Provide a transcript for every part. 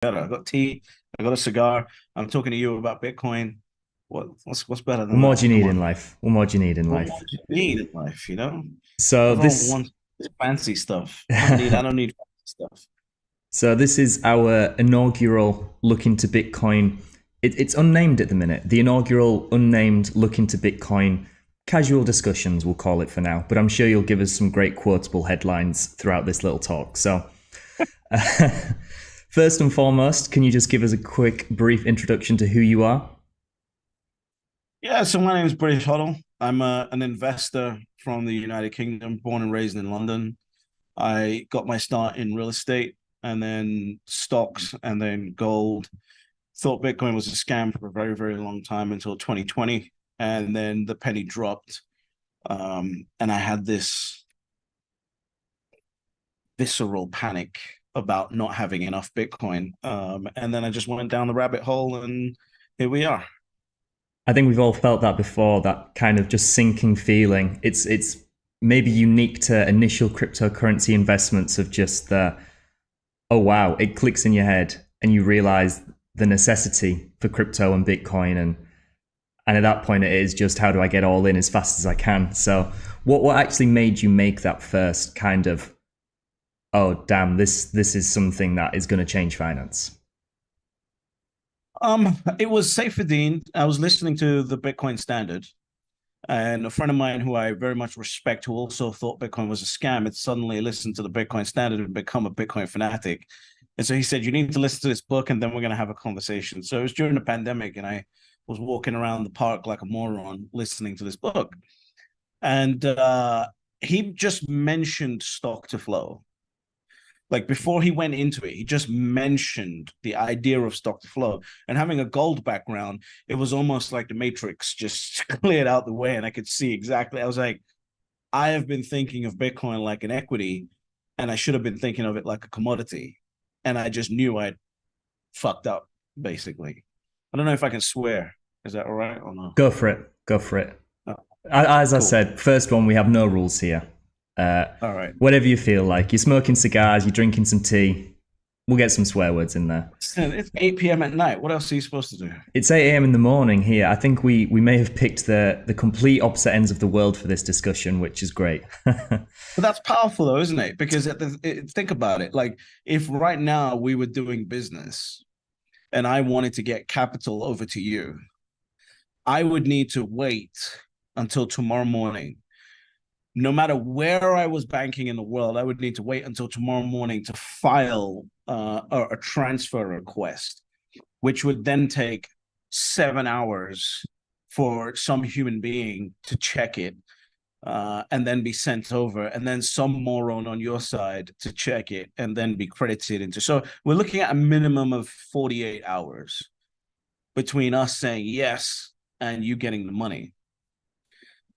better? I got tea. I got a cigar. I'm talking to you about Bitcoin. What's better What than more do you that? Come need in on. life? What more do you need in What more life? do you need in life? So Everyone this, wants fancy stuff. I don't need fancy stuff. so this is our inaugural look into Bitcoin. It's unnamed at the minute. The inaugural unnamed look into Bitcoin casual discussions, we'll call it for now. But I'm sure you'll give us some great quotable headlines throughout this little talk. So, first and foremost, can you just give us a quick, brief introduction to who you are? Yeah, so my name is British Huddle. I'm an investor from the United Kingdom, born and raised in London. I got my start in real estate and then stocks and then gold. Thought Bitcoin was a scam for a very, very long time until 2020. And then the penny dropped. And I had this visceral panic about not having enough Bitcoin. And then I just went down the rabbit hole and here we are. I think we've all felt that before, that kind of just sinking feeling. It's maybe unique to initial cryptocurrency investments of just the, oh wow, it clicks in your head and you realize the necessity for crypto and Bitcoin, and at that point it is just how do I get all in as fast as I can. So what actually made you make that first kind of, oh damn, this is something that is going to change finance? It was Saifedean. I was listening to the Bitcoin Standard, and a friend of mine who I very much respect, who also thought Bitcoin was a scam, had suddenly listened to the Bitcoin Standard and become a Bitcoin fanatic. And so he said, "You need to listen to this book, and then we're going to have a conversation." So it was during the pandemic, and I was walking around the park like a moron listening to this book, and he just mentioned stock to flow. Like before he went into it, he just mentioned the idea of stock to flow. And having a gold background, it was almost like the Matrix just cleared out the way, and I could see exactly. I was like, I have been thinking of Bitcoin like an equity, and I should have been thinking of it like a commodity. And I just knew I'd fucked up, basically. I don't know if I can swear. Is that all right or no? Go for it. Go for it. Oh, As I cool. said, first one, we have no rules here. Uh, All right. Whatever you feel like. You're smoking cigars, you're drinking some tea. We'll get some swear words in there. Listen, it's 8 p.m. at night. What else are you supposed to do? It's 8 a.m. in the morning here. I think we may have picked the complete opposite ends of the world for this discussion, which is great. But that's powerful, though, isn't it? Because think about it. Like, if right now we were doing business and I wanted to get capital over to you, I would need to wait until tomorrow morning. No matter where I was banking in the world, I would need to wait until tomorrow morning to file a transfer request, which would then take 7 hours for some human being to check it and then be sent over, and then some moron on your side to check it and then be credited into. So we're looking at a minimum of 48 hours between us saying yes and you getting the money.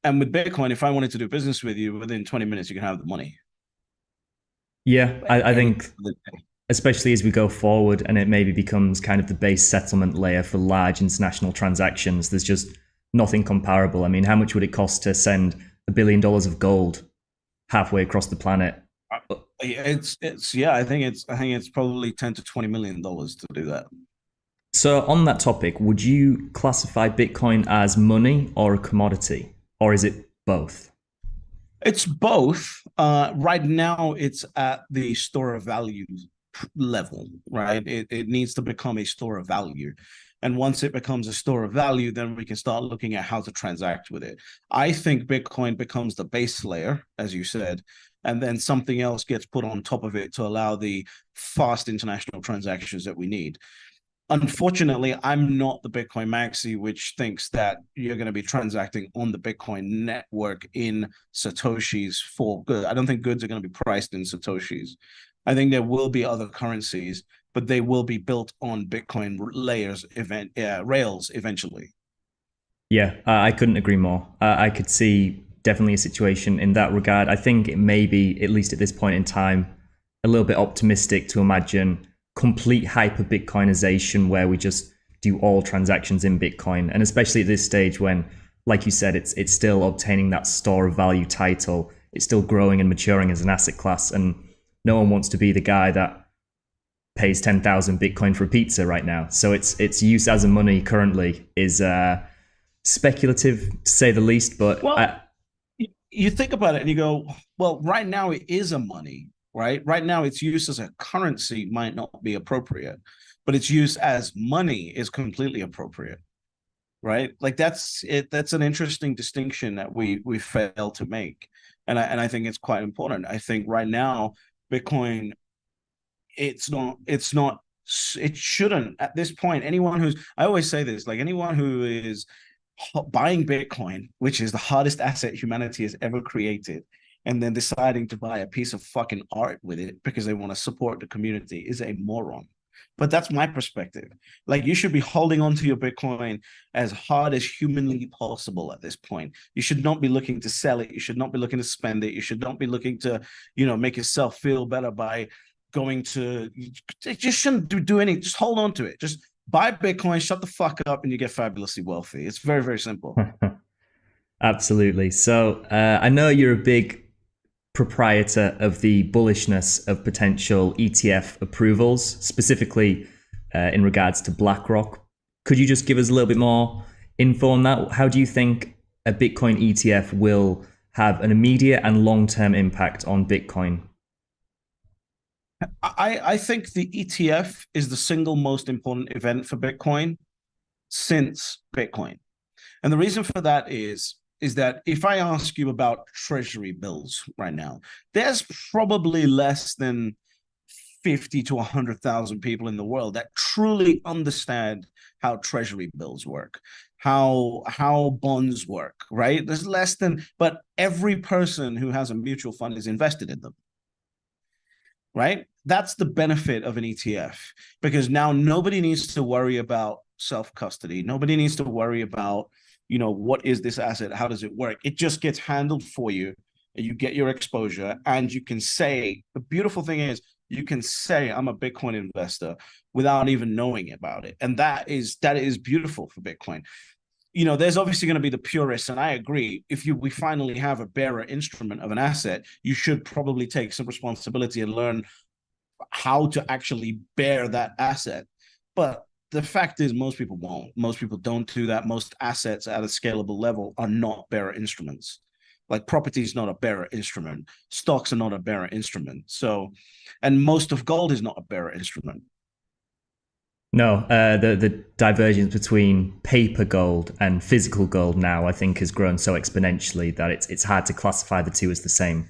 And with Bitcoin, if I wanted to do business with you, within 20 minutes, you can have the money. Yeah, I Any think especially as we go forward and it maybe becomes kind of the base settlement layer for large international transactions, there's just nothing comparable. I mean, how much would it cost to send $1 billion of gold halfway across the planet? it's yeah, I think it's probably 10 to 20 million dollars to do that. So, on that topic, would you classify Bitcoin as money or a commodity? Or is it both? It's both. Right now, it's at the store of value level, right? It needs to become a store of value. And once it becomes a store of value, then we can start looking at how to transact with it. I think Bitcoin becomes the base layer, as you said, and then something else gets put on top of it to allow the fast international transactions that we need. Unfortunately, I'm not the Bitcoin maxi, which thinks that you're going to be transacting on the Bitcoin network in Satoshis for good. I don't think goods are going to be priced in Satoshis. I think there will be other currencies, but they will be built on Bitcoin rails eventually. Yeah, I couldn't agree more. I could see definitely a situation in that regard. I think it may be, at least at this point in time, a little bit optimistic to imagine complete hyper Bitcoinization where we just do all transactions in Bitcoin. And especially at this stage when, like you said, it's still obtaining that store of value title. It's still growing and maturing as an asset class. And no one wants to be the guy that pays 10,000 Bitcoin for a pizza right now. So its use as a money currently is speculative to say the least. But Well, you think about it and you go, well, right now it is a money, right? Right now its use as a currency might not be appropriate, but its use as money is completely appropriate, right? Like that's it. That's an interesting distinction that we fail to make, and I think it's quite important. I think right now Bitcoin, it's not it shouldn't at this point. Anyone who's I always say this, like anyone who is buying Bitcoin, which is the hardest asset humanity has ever created, and then deciding to buy a piece of fucking art with it because they want to support the community is a moron. But that's my perspective. Like you should be holding on to your Bitcoin as hard as humanly possible at this point. You should not be looking to sell it. You should not be looking to spend it. You should not be looking to, make yourself feel better by going to. You just shouldn't do anything. Just hold on to it. Just buy Bitcoin, shut the fuck up, and you get fabulously wealthy. It's very, very simple. absolutely. So I know you're a big proprietor of the bullishness of potential ETF approvals, specifically in regards to BlackRock. Could you just give us a little bit more info on that? How do you think a Bitcoin ETF will have an immediate and long-term impact on Bitcoin? I think the ETF is the single most important event for Bitcoin since Bitcoin. And the reason for that is that if I ask you about treasury bills right now, there's probably less than 50 to 100,000 people in the world that truly understand how treasury bills work, how bonds work, right? There's less than, but every person who has a mutual fund is invested in them, right? That's the benefit of an ETF because now nobody needs to worry about self-custody. Nobody needs to worry about, what is this asset? How does it work? It just gets handled for you. You get your exposure and you can say, the beautiful thing is you can say I'm a Bitcoin investor without even knowing about it. And that is beautiful for Bitcoin. There's obviously going to be the purists, and I agree. If we finally have a bearer instrument of an asset, you should probably take some responsibility and learn how to actually bear that asset. But the fact is, most people won't. Most people don't do that. Most assets at a scalable level are not bearer instruments. Like property is not a bearer instrument. Stocks are not a bearer instrument. So, and most of gold is not a bearer instrument. No, the divergence between paper gold and physical gold now, I think, has grown so exponentially that it's hard to classify the two as the same.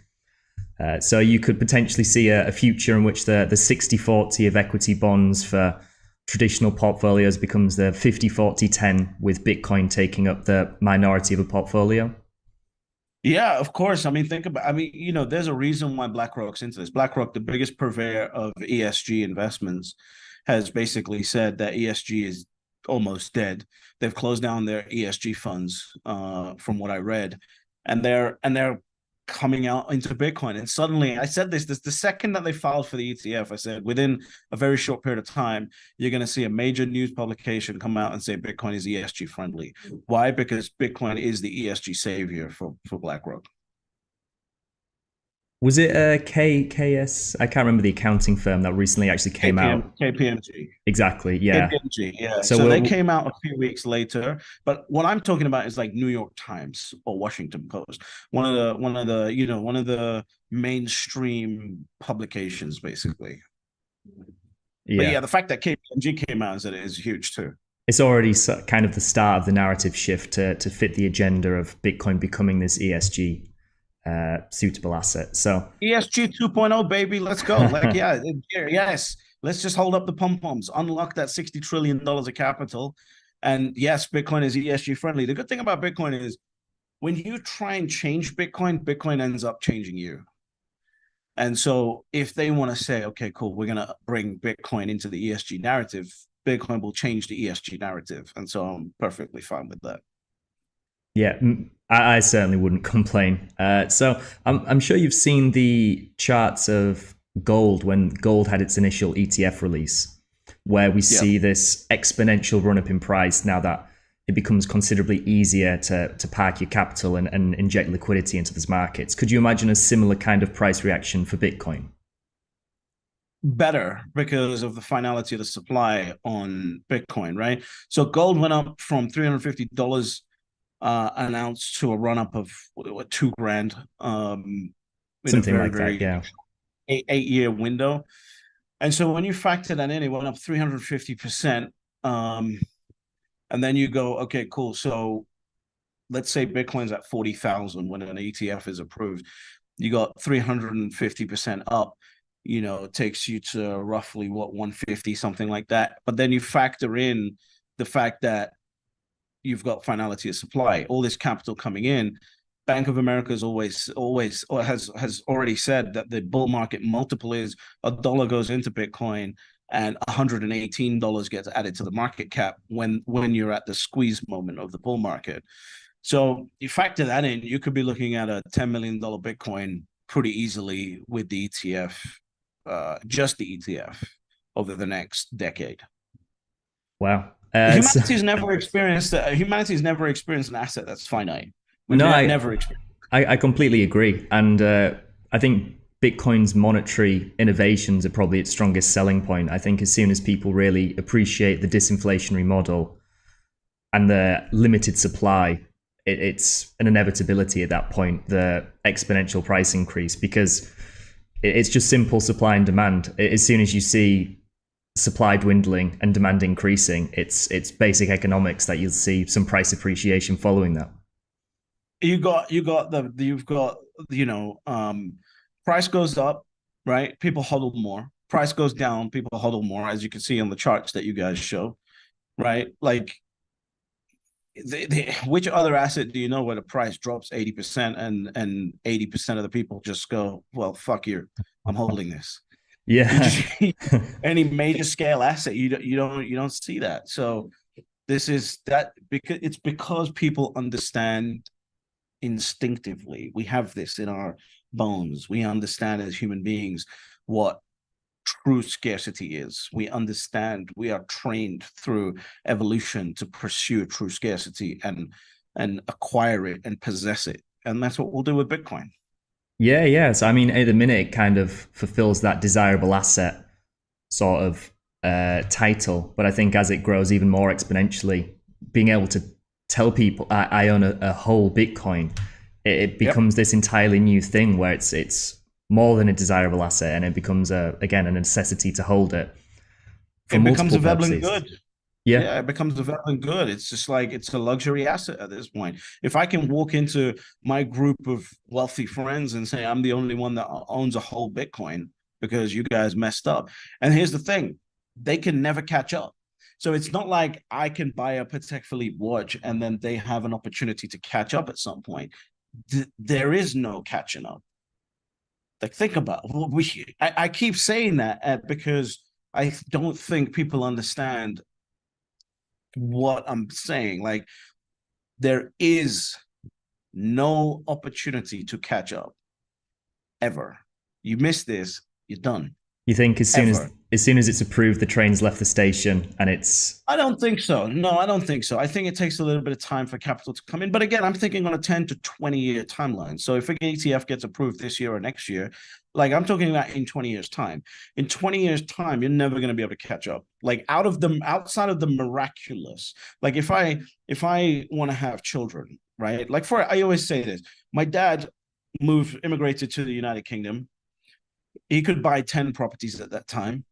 So you could potentially see a future in which the 60-40 of equity bonds for traditional portfolios becomes the 50-40-10 with Bitcoin taking up the minority of a portfolio. Yeah, of course. I mean, there's a reason why BlackRock's into this. BlackRock, the biggest purveyor of ESG investments, has basically said that ESG is almost dead. They've closed down their ESG funds, from what I read, and they're coming out into Bitcoin. And suddenly, I said this the second that they filed for the ETF, I said within a very short period of time, you're going to see a major news publication come out and say Bitcoin is ESG friendly. Why? Because Bitcoin is the ESG savior for BlackRock. Was it KS? I can't remember the accounting firm that recently actually came out. KPMG. Exactly. Yeah. KPMG, yeah. So So they came out a few weeks later, but what I'm talking about is like New York Times or Washington Post, one of the mainstream publications, basically. But yeah, yeah, the fact that KPMG came out and said it is huge too. it's already kind of the start of the narrative shift to fit the agenda of Bitcoin becoming this ESG suitable asset. So ESG 2.0, baby, let's go. Like, yeah, yes, let's just hold up the pom poms, unlock that $60 trillion of capital. And yes, Bitcoin is ESG friendly. The good thing about Bitcoin is when you try and change Bitcoin, Bitcoin ends up changing you. And so if they want to say, okay, cool, we're going to bring Bitcoin into the ESG narrative, Bitcoin will change the ESG narrative. And so I'm perfectly fine with that. yeah, I certainly wouldn't complain. So I'm sure you've seen the charts of gold when gold had its initial ETF release, where we see this exponential run up in price now that it becomes considerably easier to park your capital and inject liquidity into these markets. Could you imagine a similar kind of price reaction for Bitcoin? better because of the finality of the supply on Bitcoin, right? So gold went up from $350 an ounce to a run up of what, 2 grand in a Something very, like that, very yeah. 8 year window. And so when you factor that in, it went up 350%. And then you go, okay, cool. So let's say Bitcoin's at 40,000 when an ETF is approved. You got 350% up. It takes you to roughly what, 150, something like that. But then you factor in the fact that you've got finality of supply, all this capital coming in. Bank of America has always or has already said that the bull market multiple is $1 goes into Bitcoin and $118 gets added to the market cap when you're at the squeeze moment of the bull market. So you factor that in, you could be looking at a $10 million Bitcoin pretty easily with the ETF, just the ETF over the next decade. Wow. Humanity's never experienced an asset that's finite. We've No, never experienced. I completely agree. And I think Bitcoin's monetary innovations are probably its strongest selling point. I think as soon as people really appreciate the disinflationary model and the limited supply, it's an inevitability at that point, the exponential price increase, because it's just simple supply and demand. As soon as you see supply dwindling and demand increasing, it's basic economics that you'll see some price appreciation following that. You've got price goes up, right? People hodl more. Price goes down, people hodl more, as you can see on the charts that you guys show, right? Like, which other asset do you know where the price drops 80% and 80% of the people just go, well, fuck you, I'm holding this. You Yeah. just any major scale asset, you don't see that. So this is that because people understand instinctively. We have this in our bones. We understand as human beings what true scarcity is. We understand, we are trained through evolution to pursue true scarcity and acquire it and possess it. And that's what we'll do with Bitcoin. Yeah, yeah. So I mean, at the minute, it kind of fulfills that desirable asset sort of title. But I think as it grows even more exponentially, being able to tell people I own a whole Bitcoin, it Yep. becomes this entirely new thing where it's more than a desirable asset, and it becomes again a necessity to hold it for It becomes multiple a Veblen purposes. good. Yeah, Yeah, it becomes a Veblen good. It's just like it's a luxury asset at this point. If I can walk into my group of wealthy friends and say I'm the only one that owns a whole Bitcoin because you guys messed up. And here's the thing, they can never catch up. So it's not like I can buy a Patek Philippe watch and then they have an opportunity to catch up at some point. There is no catching up. Like, think about I keep saying that because I don't think people understand what I'm saying. Like, there is no opportunity to catch up ever. You miss this, you're done. you think Ever. as soon as it's approved, the train's left the station, and it's I don't think so. No, I don't think so. I think it takes a little bit of time for capital to come in. But again, I'm thinking on a 10 to 20-year timeline. So if an ETF gets approved this year or next year, like I'm talking about in 20 years' time. In 20 years' time, you're never going to be able to catch up. Like outside of the miraculous. Like if I want to have children, right? Like I always say this. My dad immigrated to the United Kingdom. He could buy 10 properties at that time.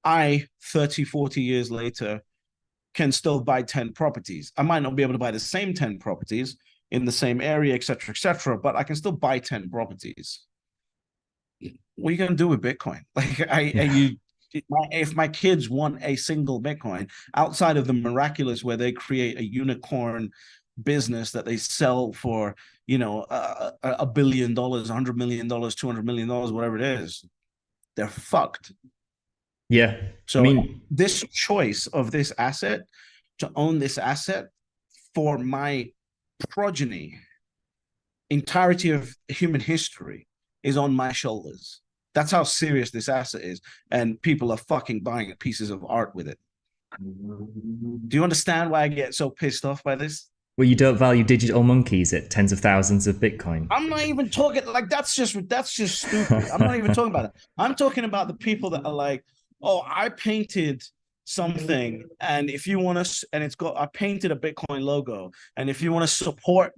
I, 30, 40 years later, can still buy 10 properties. I might not be able to buy the same 10 properties in the same area, et cetera, but I can still buy 10 properties. What are you going to do with Bitcoin? Like, yeah, if my kids want a single Bitcoin outside of the miraculous where they create a unicorn business that they sell for, $1 billion, $100 million, $200 million, whatever it is, they're fucked. yeah. I So mean, this choice of this asset, to own this asset for my progeny, entirety of human history, is on my shoulders. That's how serious this asset is. And people are fucking buying pieces of art with it. Do you understand why I get so pissed off by this? Well, you don't value digital monkeys at tens of thousands of Bitcoin. I'm not even talking like that's just stupid. I'm not even talking about it. I'm talking about the people that are like, oh, I painted something, and if you want to, and it's got, I painted a Bitcoin logo, and if you want to support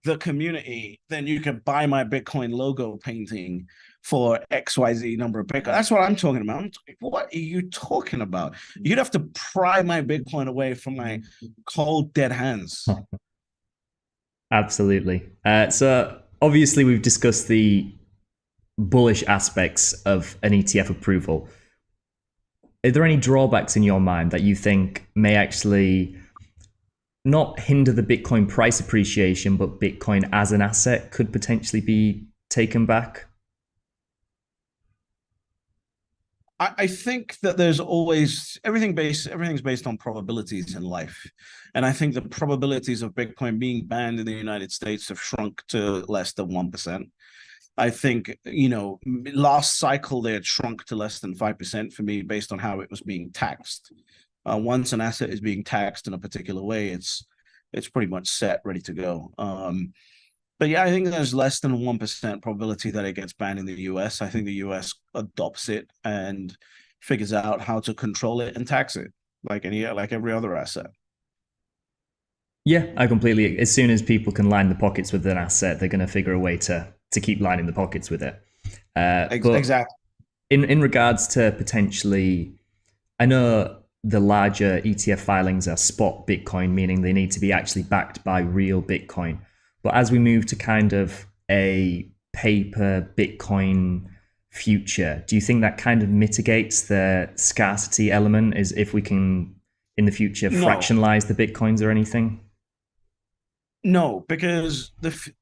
the community, then you can buy my Bitcoin logo painting for XYZ number of Bitcoin. That's what I'm talking about. What are you talking about? You'd have to pry my Bitcoin away from my cold, dead hands. Absolutely. So obviously, we've discussed the bullish aspects of an ETF approval. Are there any drawbacks in your mind that you think may actually not hinder the Bitcoin price appreciation, but Bitcoin as an asset could potentially be taken back? I think that there's always everything's based on probabilities in life. And I think the probabilities of Bitcoin being banned in the United States have shrunk to less than 1%. I think, last cycle they had shrunk to less than 5% for me based on how it was being taxed. Once an asset is being taxed in a particular way, it's pretty much set, ready to go. But yeah, I think there's less than 1% probability that it gets banned in the US. I think the US adopts it and figures out how to control it and tax it like every other asset. Yeah, I completely. As soon as people can line the pockets with an asset, they're going to figure a way to keep lining the pockets with it. But Exactly. in regards to potentially, I know the larger ETF filings are spot Bitcoin, meaning they need to be actually backed by real Bitcoin. But as we move to kind of a paper Bitcoin future, do you think that kind of mitigates the scarcity element? Is if we can in the future No, fractionalize the Bitcoins or anything? no, because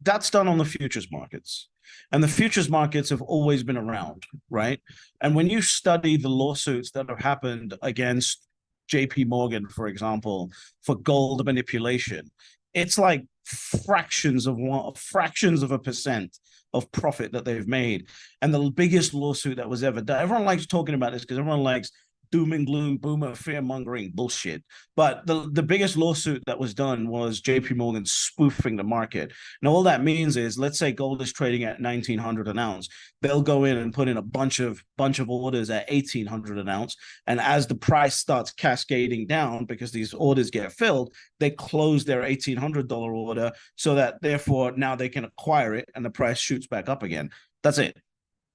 that's done on the futures markets. And the futures markets have always been around, right? And when you study the lawsuits that have happened against JP Morgan, for example, for gold manipulation, it's like fractions of a percent of profit that they've made. And the biggest lawsuit that was ever done, everyone likes talking about this because everyone likes doom and gloom, boomer, fear mongering bullshit. But the biggest lawsuit that was done was JP Morgan spoofing the market. Now, all that means is, let's say gold is trading at 1,900 an ounce. They'll go in and put in a bunch of orders at 1,800 an ounce. And as the price starts cascading down, because these orders get filled, they close their $1,800 order so that therefore now they can acquire it and the price shoots back up again. That's it.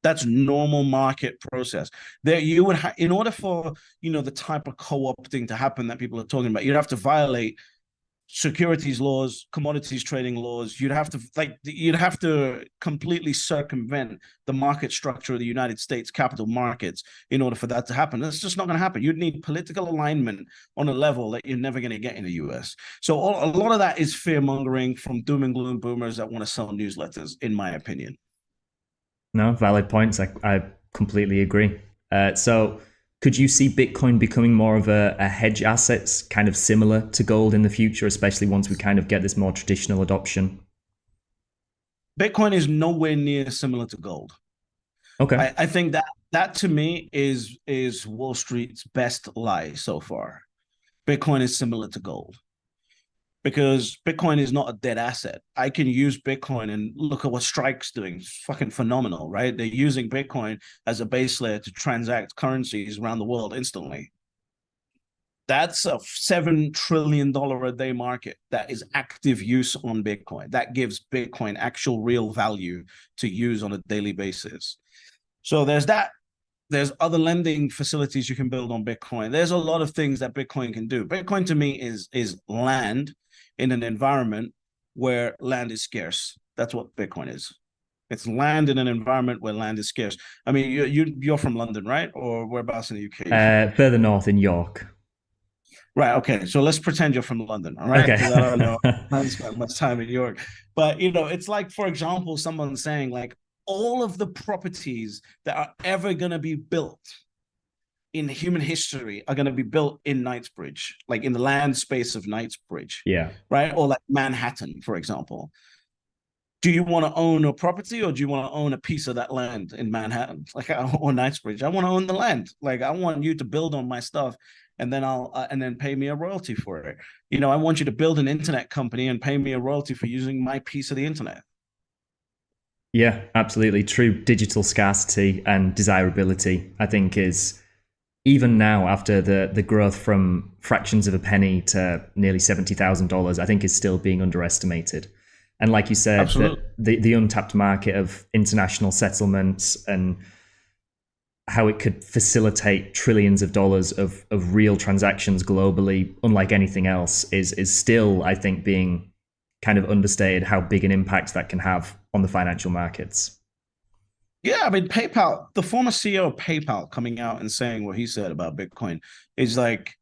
That's normal market process. There, you would in order for the type of co-opting to happen that people are talking about, you'd have to violate securities laws, commodities trading laws. You'd have to completely circumvent the market structure of the United States capital markets in order for that to happen. That's just not going to happen. You'd need political alignment on a level that you're never going to get in the US. So a lot of that is fear mongering from doom and gloom boomers that want to sell newsletters, in my opinion. No, valid points. I completely agree. So, could you see Bitcoin becoming more of a hedge assets, kind of similar to gold in the future, especially once we kind of get this more traditional adoption? Bitcoin is nowhere near similar to gold. Okay. I think that to me is Wall Street's best lie so far. Bitcoin is similar to gold because Bitcoin is not a dead asset. I can use Bitcoin and look at what Strike's doing. It's fucking phenomenal, right? They're using Bitcoin as a base layer to transact currencies around the world instantly. That's a $7 trillion a day market that is active use on Bitcoin. That gives Bitcoin actual real value to use on a daily basis. So there's that. There's other lending facilities you can build on Bitcoin. There's a lot of things that Bitcoin can do. Bitcoin to me is land in an environment where land is scarce. That's what Bitcoin is. It's land in an environment where land is scarce. I mean, you're from London, right? Or whereabouts in the UK you're from? Further north in York. Right. Okay. So let's pretend you're from London, all right? Okay. Because I don't know. I haven't spent much time in New York. But it's like, for example, someone saying like all of the properties that are ever going to be built in human history are going to be built in Knightsbridge, like in the land space of Knightsbridge, Yeah. right? Or like Manhattan, for example. Do you want to own a property or do you want to own a piece of that land in Manhattan, like or Knightsbridge? I want to own the land. Like I want you to build on my stuff and then and then pay me a royalty for it. I want you to build an internet company and pay me a royalty for using my piece of the internet. Yeah, absolutely. True digital scarcity and desirability, I think, is even now after the growth from fractions of a penny to nearly $70,000, I think is still being underestimated. And like you said, Absolutely. that the untapped market of international settlements and how it could facilitate trillions of dollars of real transactions globally, unlike anything else, is still, I think, being kind of understated how big an impact that can have on the financial markets. Yeah, I mean, PayPal, the former CEO of PayPal coming out and saying what he said about Bitcoin is like,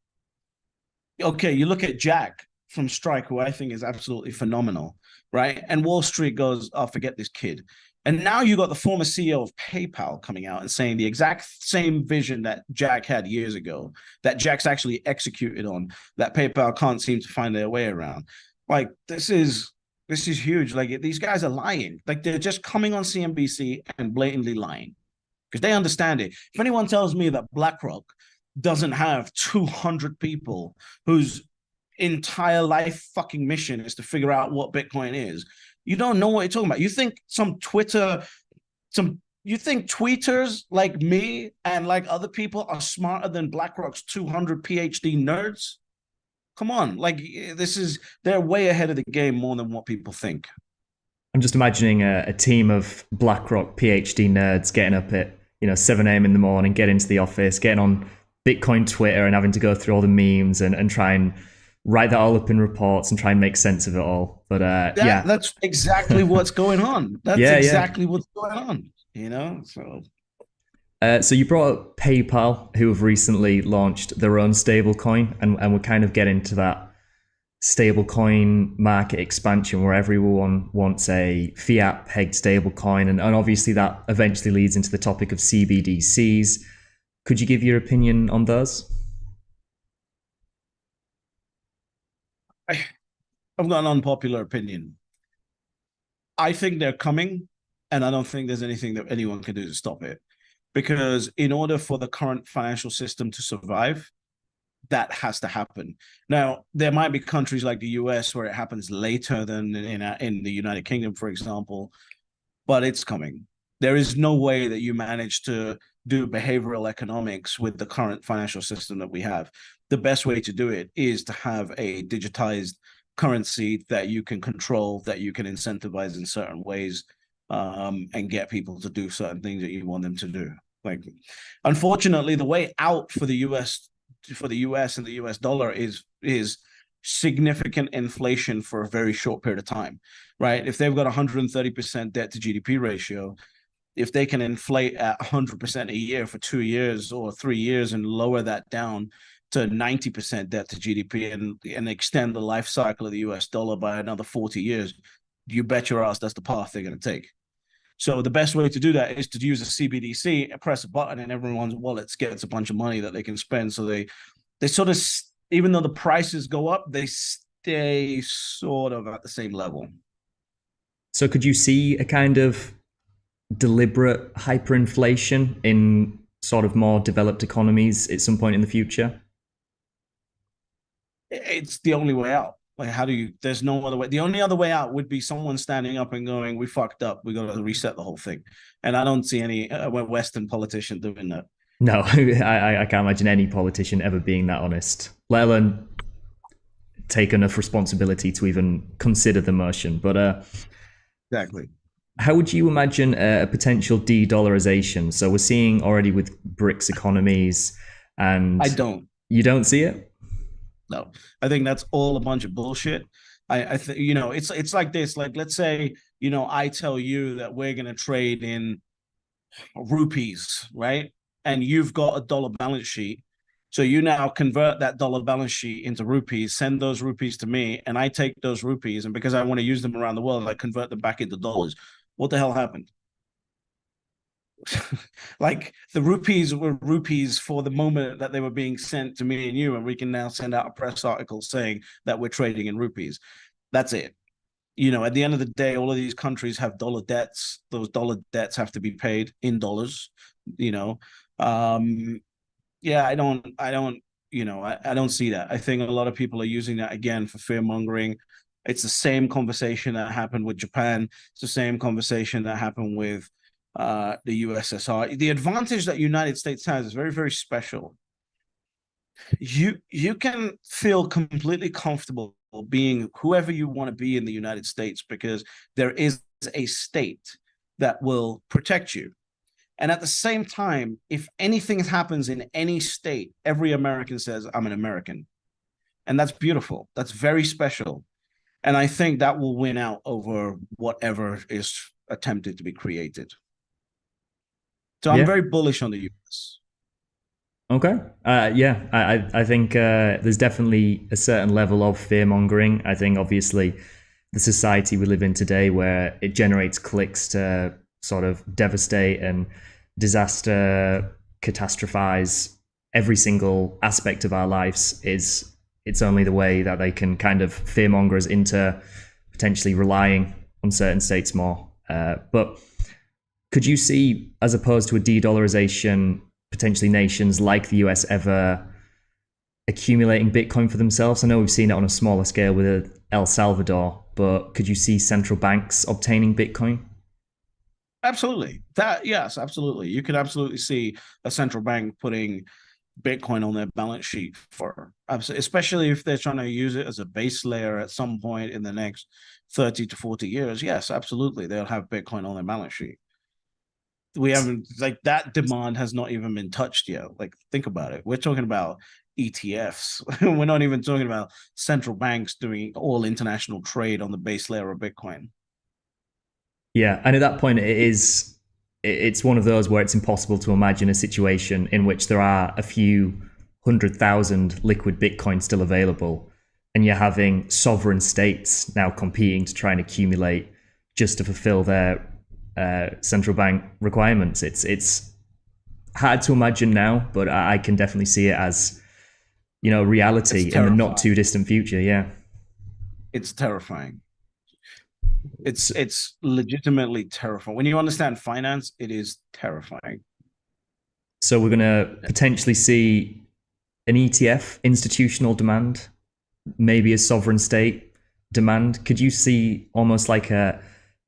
okay, you look at Jack from Strike, who I think is absolutely phenomenal, right? And Wall Street goes, oh, forget this kid. And now you got the former CEO of PayPal coming out and saying the exact same vision that Jack had years ago, that Jack's actually executed on, that PayPal can't seem to find their way around. Like, this is huge. Like, these guys are lying. Like, they're just coming on CNBC and blatantly lying because they understand it. If anyone tells me that BlackRock doesn't have 200 people whose entire life fucking mission is to figure out what Bitcoin is, you don't know what you're talking about. You think you think tweeters like me and like other people are smarter than BlackRock's 200 PhD nerds? Come on, like they're way ahead of the game more than what people think. I'm just imagining a team of BlackRock PhD nerds getting up at 7 a.m. in the morning, getting into the office, getting on Bitcoin Twitter and having to go through all the memes and try and write that all up in reports and try and make sense of it all. But yeah, that's exactly what's going on. That's yeah, yeah. exactly what's going on. So you brought up PayPal, who have recently launched their own stablecoin, and we're kind of getting to that stablecoin market expansion where everyone wants a fiat pegged stablecoin, and obviously that eventually leads into the topic of CBDCs. Could you give your opinion on those? I've got an unpopular opinion. I think they're coming, and I don't think there's anything that anyone can do to stop it. Because in order for the current financial system to survive, that has to happen. Now, there might be countries like the US where it happens later than in the United Kingdom, for example, but it's coming. There is no way that you manage to do behavioral economics with the current financial system that we have. The best way to do it is to have a digitized currency that you can control, that you can incentivize in certain ways, and get people to do certain things that you want them to do. Like, unfortunately, the way out for the US and the US dollar is significant inflation for a very short period of time, right? If they've got 130% debt to GDP ratio, if they can inflate at 100% a year for 2 years or 3 years and lower that down to 90% debt to GDP and extend the life cycle of the US dollar by another 40 years, you bet your ass that's the path they're going to take. So the best way to do that is to use a CBDC, press a button, and everyone's wallets gets a bunch of money that they can spend. So they sort of, even though the prices go up, they stay sort of at the same level. So could you see a kind of deliberate hyperinflation in sort of more developed economies at some point in the future? It's the only way out. Like, how do you? There's no other way. The only other way out would be someone standing up and going, "We fucked up. We got to reset the whole thing." And I don't see any Western politician doing that. No, I can't imagine any politician ever being that honest, let alone take enough responsibility to even consider the motion. But Exactly. how would you imagine a potential de-dollarization? So we're seeing already with BRICS economies, and I don't. You don't see it? No, I think that's all a bunch of bullshit. I think it's like this. Like, let's say I tell you that we're gonna trade in rupees, right? And you've got a dollar balance sheet. So you now convert that dollar balance sheet into rupees, send those rupees to me, and I take those rupees, and because I want to use them around the world, I convert them back into dollars. What the hell happened? Like, the rupees were rupees for the moment that they were being sent to me and you, and we can now send out a press article saying that we're trading in rupees. That's it. At the end of the day, all of these countries have dollar debts. Those dollar debts have to be paid in dollars. you know um yeah, I don't I don't see that. I think a lot of people are using that again for fear mongering. It's the same conversation that happened with Japan. It's the same conversation that happened with the USSR. The advantage that United States has is very, very special. You can feel completely comfortable being whoever you want to be in the United States because there is a state that will protect you. And at the same time, if anything happens in any state, every American says, I'm an American. And that's beautiful. That's very special. And I think that will win out over whatever is attempted to be created. So I'm Yeah. very bullish on the US. Okay. Yeah, I think there's definitely a certain level of fear mongering. I think obviously the society we live in today, where it generates clicks to sort of devastate and disaster, catastrophize every single aspect of our lives, it's only the way that they can kind of fearmonger us into potentially relying on certain states more. But could you see, as opposed to a de-dollarization, potentially nations like the US ever accumulating Bitcoin for themselves? I know we've seen it on a smaller scale with El Salvador, but could you see central banks obtaining Bitcoin? Absolutely. Yes, absolutely. You can absolutely see a central bank putting Bitcoin on their balance sheet for, especially if they're trying to use it as a base layer at some point in the next 30 to 40 years. Yes, absolutely. They'll have Bitcoin on their balance sheet. We haven't, like, that demand has not even been touched yet. Like, think about it. We're talking about ETFs. We're not even talking about central banks doing all international trade on the base layer of Bitcoin. Yeah, and at that point, it's one of those where it's impossible to imagine a situation in which there are a few 100,000 liquid Bitcoin still available, and you're having sovereign states now competing to try and accumulate just to fulfill their central bank requirements. It's hard to imagine now, but I can definitely see it as reality in the not too distant future. Yeah, it's terrifying. It's legitimately terrifying. When you understand finance, it is terrifying. So we're going to potentially see an ETF, institutional demand, maybe a sovereign state demand. Could you see almost like a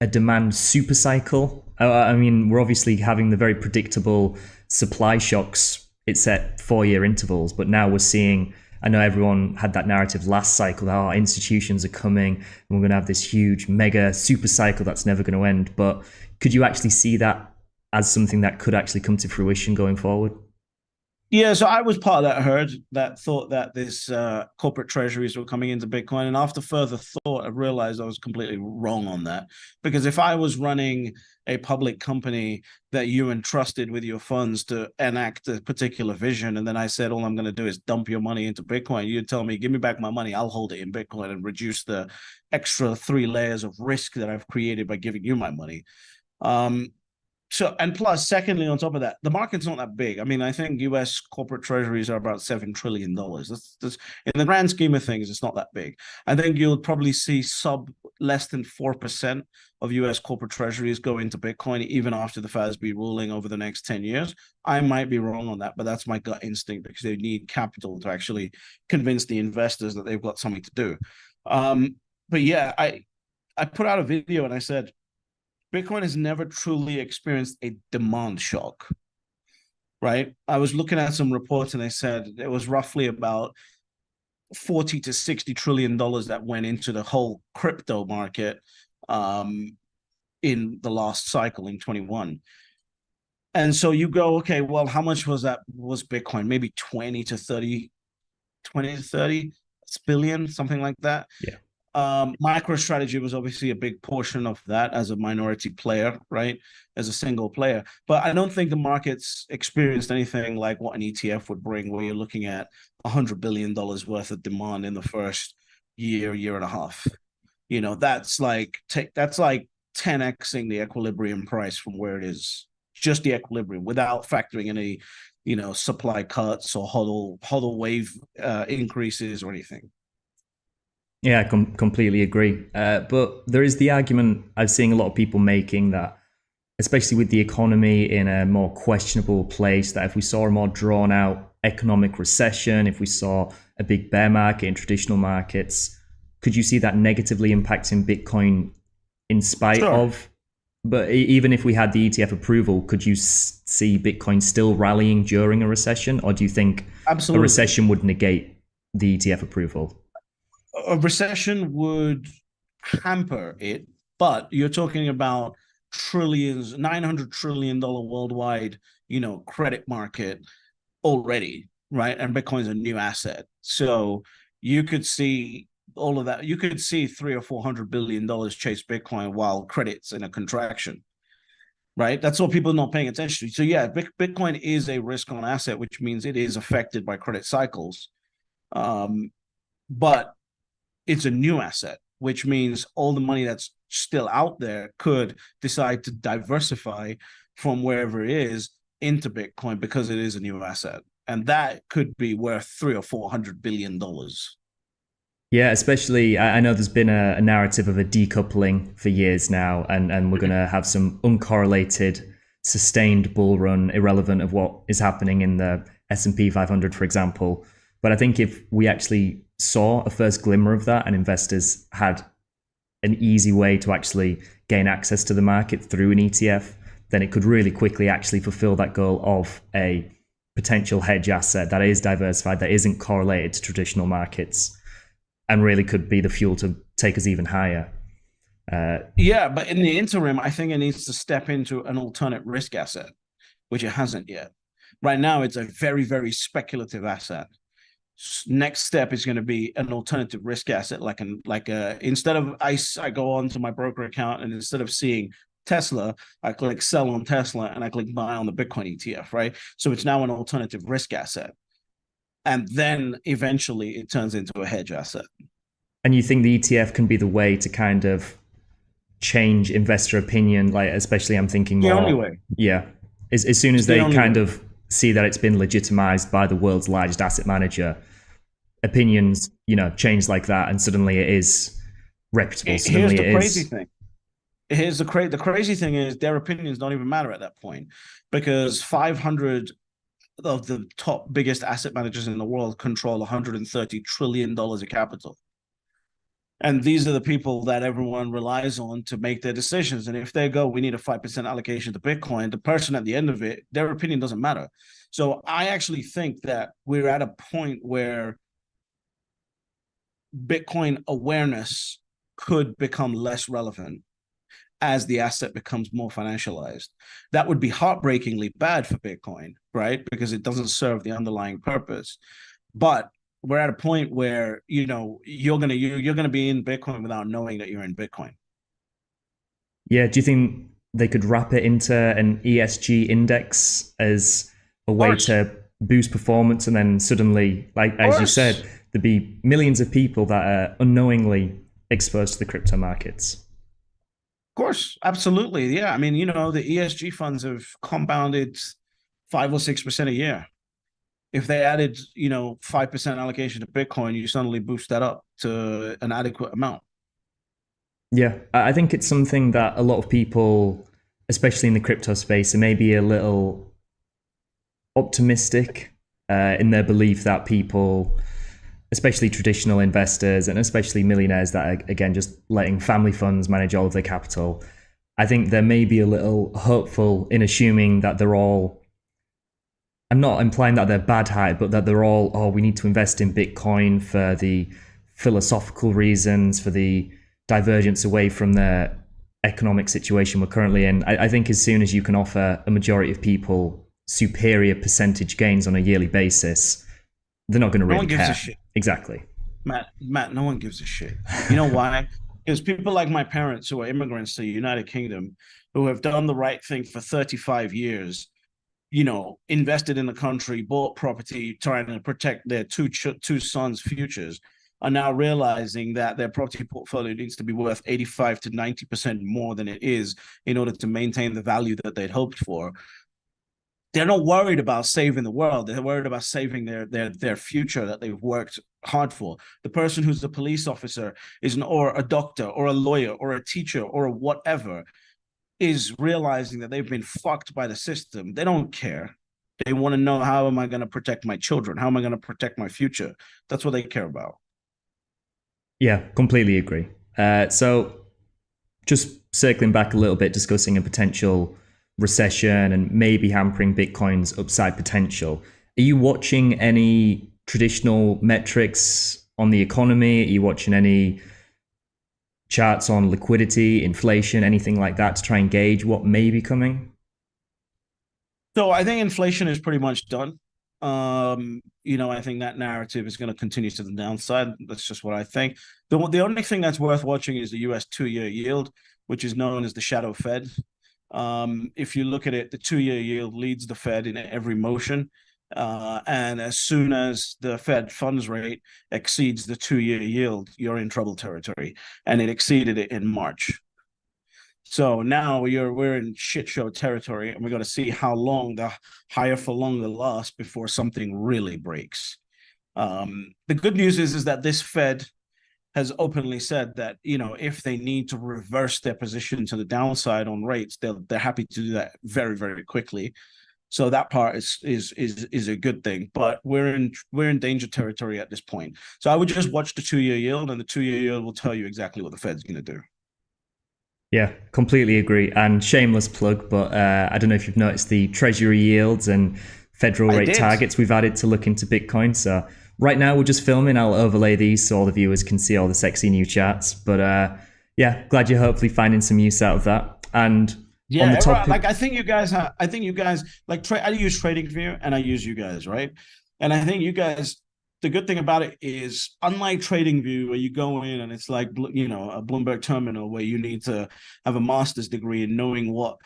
demand super cycle? I mean, we're obviously having the very predictable supply shocks. It's at 4-year intervals, but now we're seeing, I know everyone had that narrative last cycle that our institutions are coming and we're going to have this huge mega super cycle that's never going to end. But could you actually see that as something that could actually come to fruition going forward? Yeah, so I was part of that herd that thought that this corporate treasuries were coming into Bitcoin. And after further thought, I realized I was completely wrong on that. Because if I was running a public company that you entrusted with your funds to enact a particular vision, and then I said, all I'm going to do is dump your money into Bitcoin, you'd tell me, give me back my money. I'll hold it in Bitcoin and reduce the extra 3 layers of risk that I've created by giving you my money. So, and plus, secondly, on top of that, the market's not that big. I mean, I think US corporate treasuries are about $7 trillion. That's, in the grand scheme of things, it's not that big. I think you'll probably see less than 4% of US corporate treasuries go into Bitcoin, even after the FASB ruling over the next 10 years. I might be wrong on that, but that's my gut instinct because they need capital to actually convince the investors that they've got something to do. But yeah, I put out a video and I said, Bitcoin has never truly experienced a demand shock, right? I was looking at some reports and they said it was roughly about 40 to 60 trillion dollars that went into the whole crypto market in the last cycle in 21. And so you go, okay, well, how much was Bitcoin? Maybe 20 to 30 billion, something like that. Yeah. MicroStrategy was obviously a big portion of that as a minority player, right? As a single player. But I don't think the market's experienced anything like what an ETF would bring, where you're looking at $100 billion worth of demand in the first year and a half. That's like 10xing the equilibrium price from where it is, just the equilibrium, without factoring any, supply cuts or hodl wave increases or anything. Yeah, I completely agree. But there is the argument I'm seeing a lot of people making that especially with the economy in a more questionable place, that if we saw a more drawn out economic recession, if we saw a big bear market in traditional markets, could you see that negatively impacting Bitcoin in spite Sure, of? But even if we had the ETF approval, could you see Bitcoin still rallying during a recession, or do you think a absolutely. recession would negate the ETF approval? A recession would hamper it, but you're talking about trillions, $900 trillion worldwide, credit market already, right? And Bitcoin's a new asset. So you could see all of that. You could see 300 or $400 billion chase Bitcoin while credit's in a contraction, right? That's what people are not paying attention to. So yeah, Bitcoin is a risk on asset, which means it is affected by credit cycles. But it's a new asset, which means all the money that's still out there could decide to diversify from wherever it is into Bitcoin because it is a new asset. And that could be worth 300 or $400 billion. Yeah, especially I know there's been a narrative of a decoupling for years now, and we're going to have some uncorrelated, sustained bull run, irrelevant of what is happening in the S&P 500, for example. But I think if we actually saw a first glimmer of that and investors had an easy way to actually gain access to the market through an ETF, then it could really quickly actually fulfill that goal of a potential hedge asset that is diversified, that isn't correlated to traditional markets, and really could be the fuel to take us even higher. Yeah, but in the interim, I think it needs to step into an alternate risk asset, which it hasn't yet. Right now, it's a very, very speculative asset. Next step is going to be an alternative risk asset, instead of I go on to my broker account, and instead of seeing Tesla, I click sell on Tesla and I click buy on the Bitcoin ETF, right? So it's now an alternative risk asset. And then eventually it turns into a hedge asset. And you think the ETF can be the way to kind of change investor opinion, like especially I'm thinking The only more, way. yeah, as soon It's as the they only kind way. of see that it's been legitimized by the world's largest asset manager, opinions, change like that, and suddenly it is reputable. Here's Suddenly the it crazy is. thing. The crazy thing is their opinions don't even matter at that point, because 500 of the top biggest asset managers in the world control $130 trillion of capital. And these are the people that everyone relies on to make their decisions. And if they go, we need a 5% allocation to Bitcoin, the person at the end of it, their opinion doesn't matter. So I actually think that we're at a point where Bitcoin awareness could become less relevant as the asset becomes more financialized. That would be heartbreakingly bad for Bitcoin, right? Because it doesn't serve the underlying purpose. But we're at a point where you're gonna be in Bitcoin without knowing that you're in Bitcoin. Yeah. Do you think they could wrap it into an ESG index as a Of way course, to boost performance, and then suddenly, like of as you course, said, there'd be millions of people that are unknowingly exposed to the crypto markets? of course, absolutely. Yeah, I mean, the ESG funds have compounded 5 or 6% a year. If they added, 5% allocation to Bitcoin, you suddenly boost that up to an adequate amount. Yeah, I think it's something that a lot of people, especially in the crypto space, are maybe a little optimistic in their belief that people, especially traditional investors and especially millionaires that are, again, just letting family funds manage all of their capital, I think they're maybe a little hopeful in assuming that they're all, I'm not implying that they're bad hearted, but that they're all, oh, we need to invest in Bitcoin for the philosophical reasons, for the divergence away from the economic situation we're currently in. I think as soon as you can offer a majority of people superior percentage gains on a yearly basis, they're not going to No really one gives a care. shit. Exactly. Matt, no one gives a shit. You know why? Because people like my parents, who are immigrants to the United Kingdom, who have done the right thing for 35 years, invested in the country, bought property, trying to protect their two sons' futures, are now realizing that their property portfolio needs to be worth 85 to 90% more than it is in order to maintain the value that they'd hoped for. They're not worried about saving the world. They're worried about saving their future that they've worked hard for. The person who's a police officer or a doctor or a lawyer or a teacher or a whatever, is realizing that they've been fucked by the system. They don't care. They want to know, how am I going to protect my children? How am I going to protect my future? That's what they care about. Yeah, completely agree. So just circling back a little bit, discussing a potential recession and maybe hampering Bitcoin's upside potential. Are you watching any traditional metrics on the economy? Are you watching any charts on liquidity, inflation, anything like that to try and gauge what may be coming? So I think inflation is pretty much done. I think that narrative is going to continue to the downside. That's just what I think. The only thing that's worth watching is the US 2-year yield, which is known as the shadow Fed. If you look at it, the 2-year yield leads the Fed in every motion. And as soon as the Fed funds rate exceeds the 2-year yield, you're in trouble territory. And it exceeded it in March. So now we're in shit show territory, and we're going to see how long the higher for longer lasts before something really breaks. The good news is that this Fed has openly said that, if they need to reverse their position to the downside on rates, they're happy to do that very, very quickly. So that part is a good thing, but we're in danger territory at this point. So I would just watch the 2-year yield, and the 2-year yield will tell you exactly what the Fed's going to do. Yeah, completely agree. And shameless plug, but I don't know if you've noticed the treasury yields and federal rate targets we've added to look into Bitcoin. So right now we're just filming. I'll overlay these so all the viewers can see all the sexy new charts. But yeah, glad you're hopefully finding some use out of that. And yeah, on the topic, like I think you guys like I use TradingView and I use you guys, right? And I think you guys, the good thing about it is, unlike TradingView, where you go in and it's like, a Bloomberg terminal where you need to have a master's degree in knowing what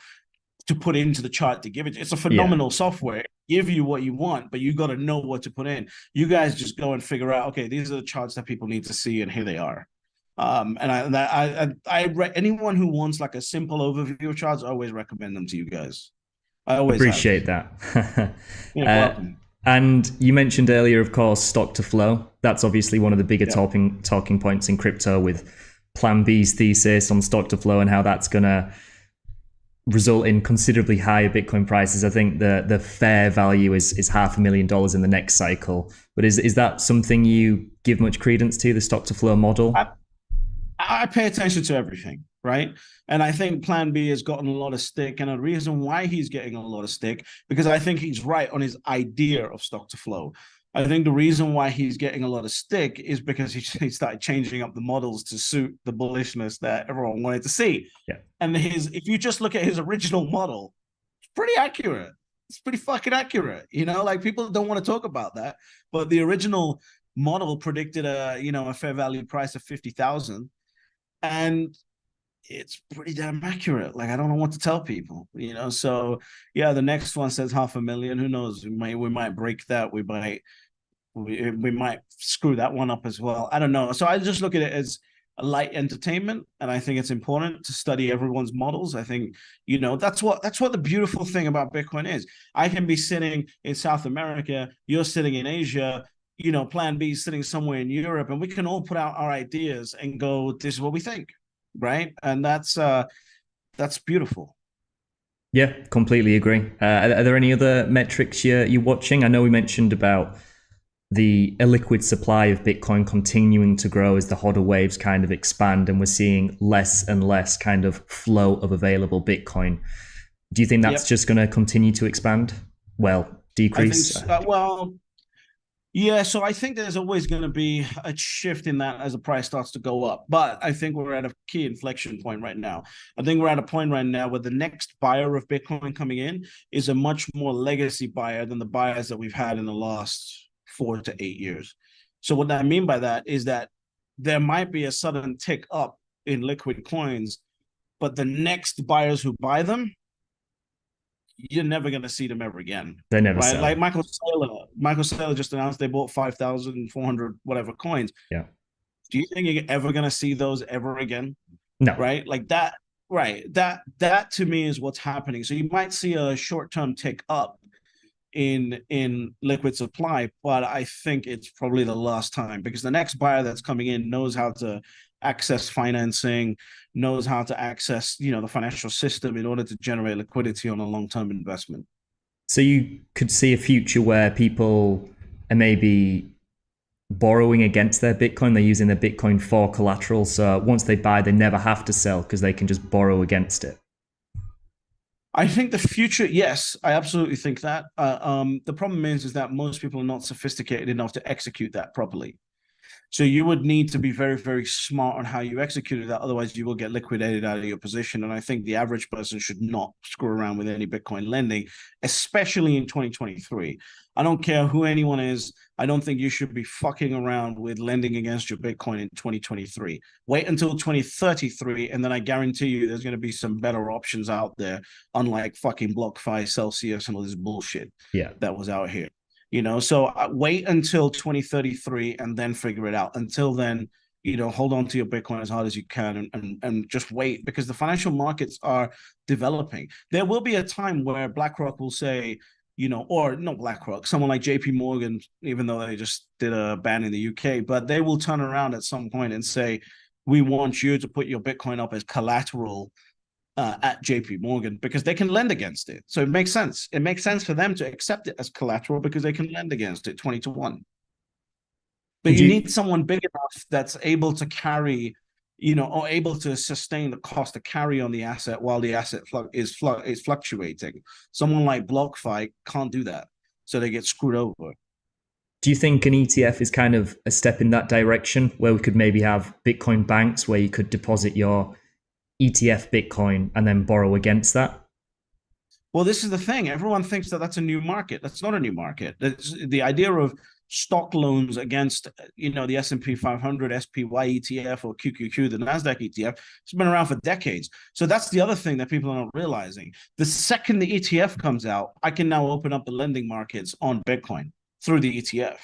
to put into the chart to give it. It's a phenomenal software. Give you what you want, but you got to know what to put in. You guys just go and figure out, okay, these are the charts that people need to see, and here they are. Anyone who wants like a simple overview of charts, I always recommend them to you guys. I always appreciate that. You're welcome. And you mentioned earlier, of course, stock to flow. That's obviously one of the bigger talking points in crypto, with Plan B's thesis on stock to flow and how that's going to result in considerably higher Bitcoin prices. I think the fair value is $500,000 in the next cycle. But is that something you give much credence to, the stock to flow model? I pay attention to everything, right? And I think Plan B has gotten a lot of stick. And the reason why he's getting a lot of stick, because I think he's right on his idea of stock to flow. I think the reason why he's getting a lot of stick is because he started changing up the models to suit the bullishness that everyone wanted to see. Yeah. And if you just look at his original model, it's pretty accurate. It's pretty fucking accurate. Like, people don't want to talk about that, but the original model predicted a fair value price of 50,000. And it's pretty damn accurate. Like, I don't know what to tell people, So yeah, the next one says 500,000. Who knows? We might break that. We might screw that one up as well. I don't know. So I just look at it as a light entertainment, and I think it's important to study everyone's models. I think that's what the beautiful thing about Bitcoin is. I can be sitting in South America, you're sitting in Asia. Plan B is sitting somewhere in Europe, and we can all put out our ideas and go, this is what we think, right? And that's beautiful. Yeah, completely agree. Are there any other metrics you're watching? I know we mentioned about the illiquid supply of Bitcoin continuing to grow as the hodl waves kind of expand, and we're seeing less and less kind of flow of available Bitcoin. Do you think that's just going to continue to expand? Well, decrease? Yeah, so I think there's always going to be a shift in that as the price starts to go up. But I think we're at a key inflection point right now. I think we're at a point right now where the next buyer of Bitcoin coming in is a much more legacy buyer than the buyers that we've had in the last 4 to 8 years. So what I mean by that is that there might be a sudden tick up in liquid coins, but the next buyers who buy them, you're never going to see them ever again. They never sell. Like Michael Saylor just announced they bought 5,400 whatever coins. Yeah. Do you think you're ever going to see those ever again? No. Right? Like that. Right. That to me is what's happening. So you might see a short-term tick up in liquid supply, but I think it's probably the last time, because the next buyer that's coming in knows how to access financing, knows how to access, the financial system in order to generate liquidity on a long-term investment. So you could see a future where people are maybe borrowing against their Bitcoin. They're using their Bitcoin for collateral. So once they buy, they never have to sell because they can just borrow against it. I think the future, yes, I absolutely think that. The problem is that most people are not sophisticated enough to execute that properly. So you would need to be very, very smart on how you execute that. Otherwise, you will get liquidated out of your position. And I think the average person should not screw around with any Bitcoin lending, especially in 2023. I don't care who anyone is. I don't think you should be fucking around with lending against your Bitcoin in 2023. Wait until 2033, and then I guarantee you there's going to be some better options out there, unlike fucking BlockFi, Celsius, and all this bullshit Yeah. that was out here. So wait until 2033 and then figure it out. Until then, hold on to your Bitcoin as hard as you can and just wait, because the financial markets are developing. There will be a time where BlackRock will say, or not BlackRock, someone like JP Morgan, even though they just did a ban in the UK, but they will turn around at some point and say, we want you to put your Bitcoin up as collateral at JP Morgan, because they can lend against it. So it makes sense. It makes sense for them to accept it as collateral because they can lend against it 20-1. But Would you you need someone big enough that's able to carry, or able to sustain the cost to carry on the asset while the asset is fluctuating. Someone like BlockFi can't do that. So they get screwed over. do you think an ETF is kind of a step in that direction where we could maybe have Bitcoin banks where you could deposit your ETF Bitcoin and then borrow against that? Well, this is the thing. Everyone thinks that that's a new market. That's not a new market. It's the idea of stock loans against, the S&P 500, SPY ETF, or QQQ, the NASDAQ ETF. It's been around for decades. So that's the other thing that people are not realizing. The second the ETF comes out, I can now open up the lending markets on Bitcoin through the ETF.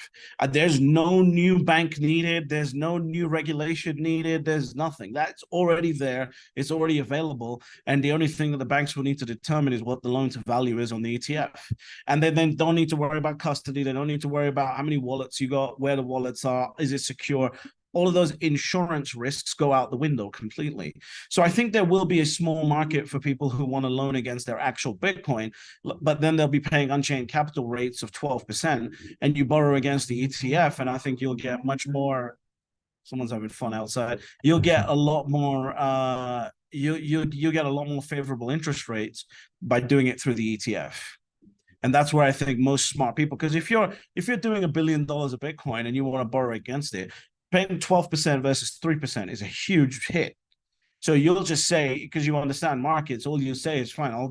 There's no new bank needed. There's no new regulation needed. There's nothing. That's already there. It's already available. And the only thing that the banks will need to determine is what the loan to value is on the ETF. And they then don't need to worry about custody. They don't need to worry about how many wallets you got, where the wallets are, is it secure? All of those insurance risks go out the window completely. So I think there will be a small market for people who want to loan against their actual Bitcoin, but then they'll be paying unchained capital rates of 12%, and you borrow against the ETF, and I think you'll get much more. Someone's having fun outside. You'll get a lot more. You get a lot more favorable interest rates by doing it through the ETF. And that's where I think most smart people, because if you're doing $1 billion of Bitcoin and you want to borrow against it, paying 12% versus 3% is a huge hit. So you'll just say, because you understand markets, all you say is, fine, I'll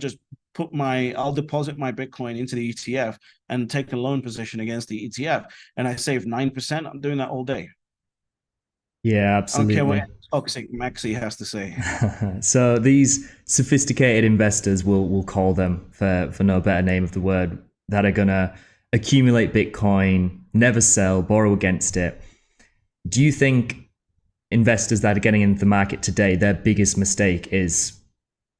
deposit my Bitcoin into the ETF and take a loan position against the ETF, and I save 9%. I'm doing that all day. Yeah, I don't care absolutely. what toxic Maxi has to say. So these sophisticated investors, will call them for no better name of the word, that are going to accumulate Bitcoin, never sell, borrow against it. Do you think investors that are getting into the market today, their biggest mistake is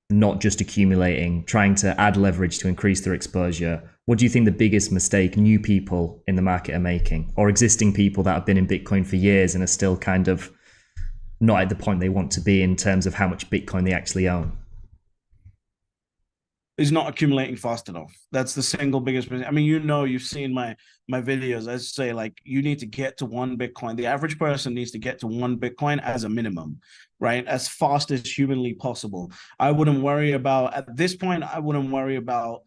not just accumulating, trying to add leverage to increase their exposure? What do you think the biggest mistake new people in the market are making, or existing people that have been in Bitcoin for years and are still kind of not at the point they want to be in terms of how much Bitcoin they actually own? Is not accumulating fast enough. That's the single biggest. I mean, you've seen my videos. I say, like, you need to get to 1 Bitcoin. The average person needs to get to 1 Bitcoin as a minimum, right? As fast as humanly possible. I wouldn't worry about, at this point, I wouldn't worry about,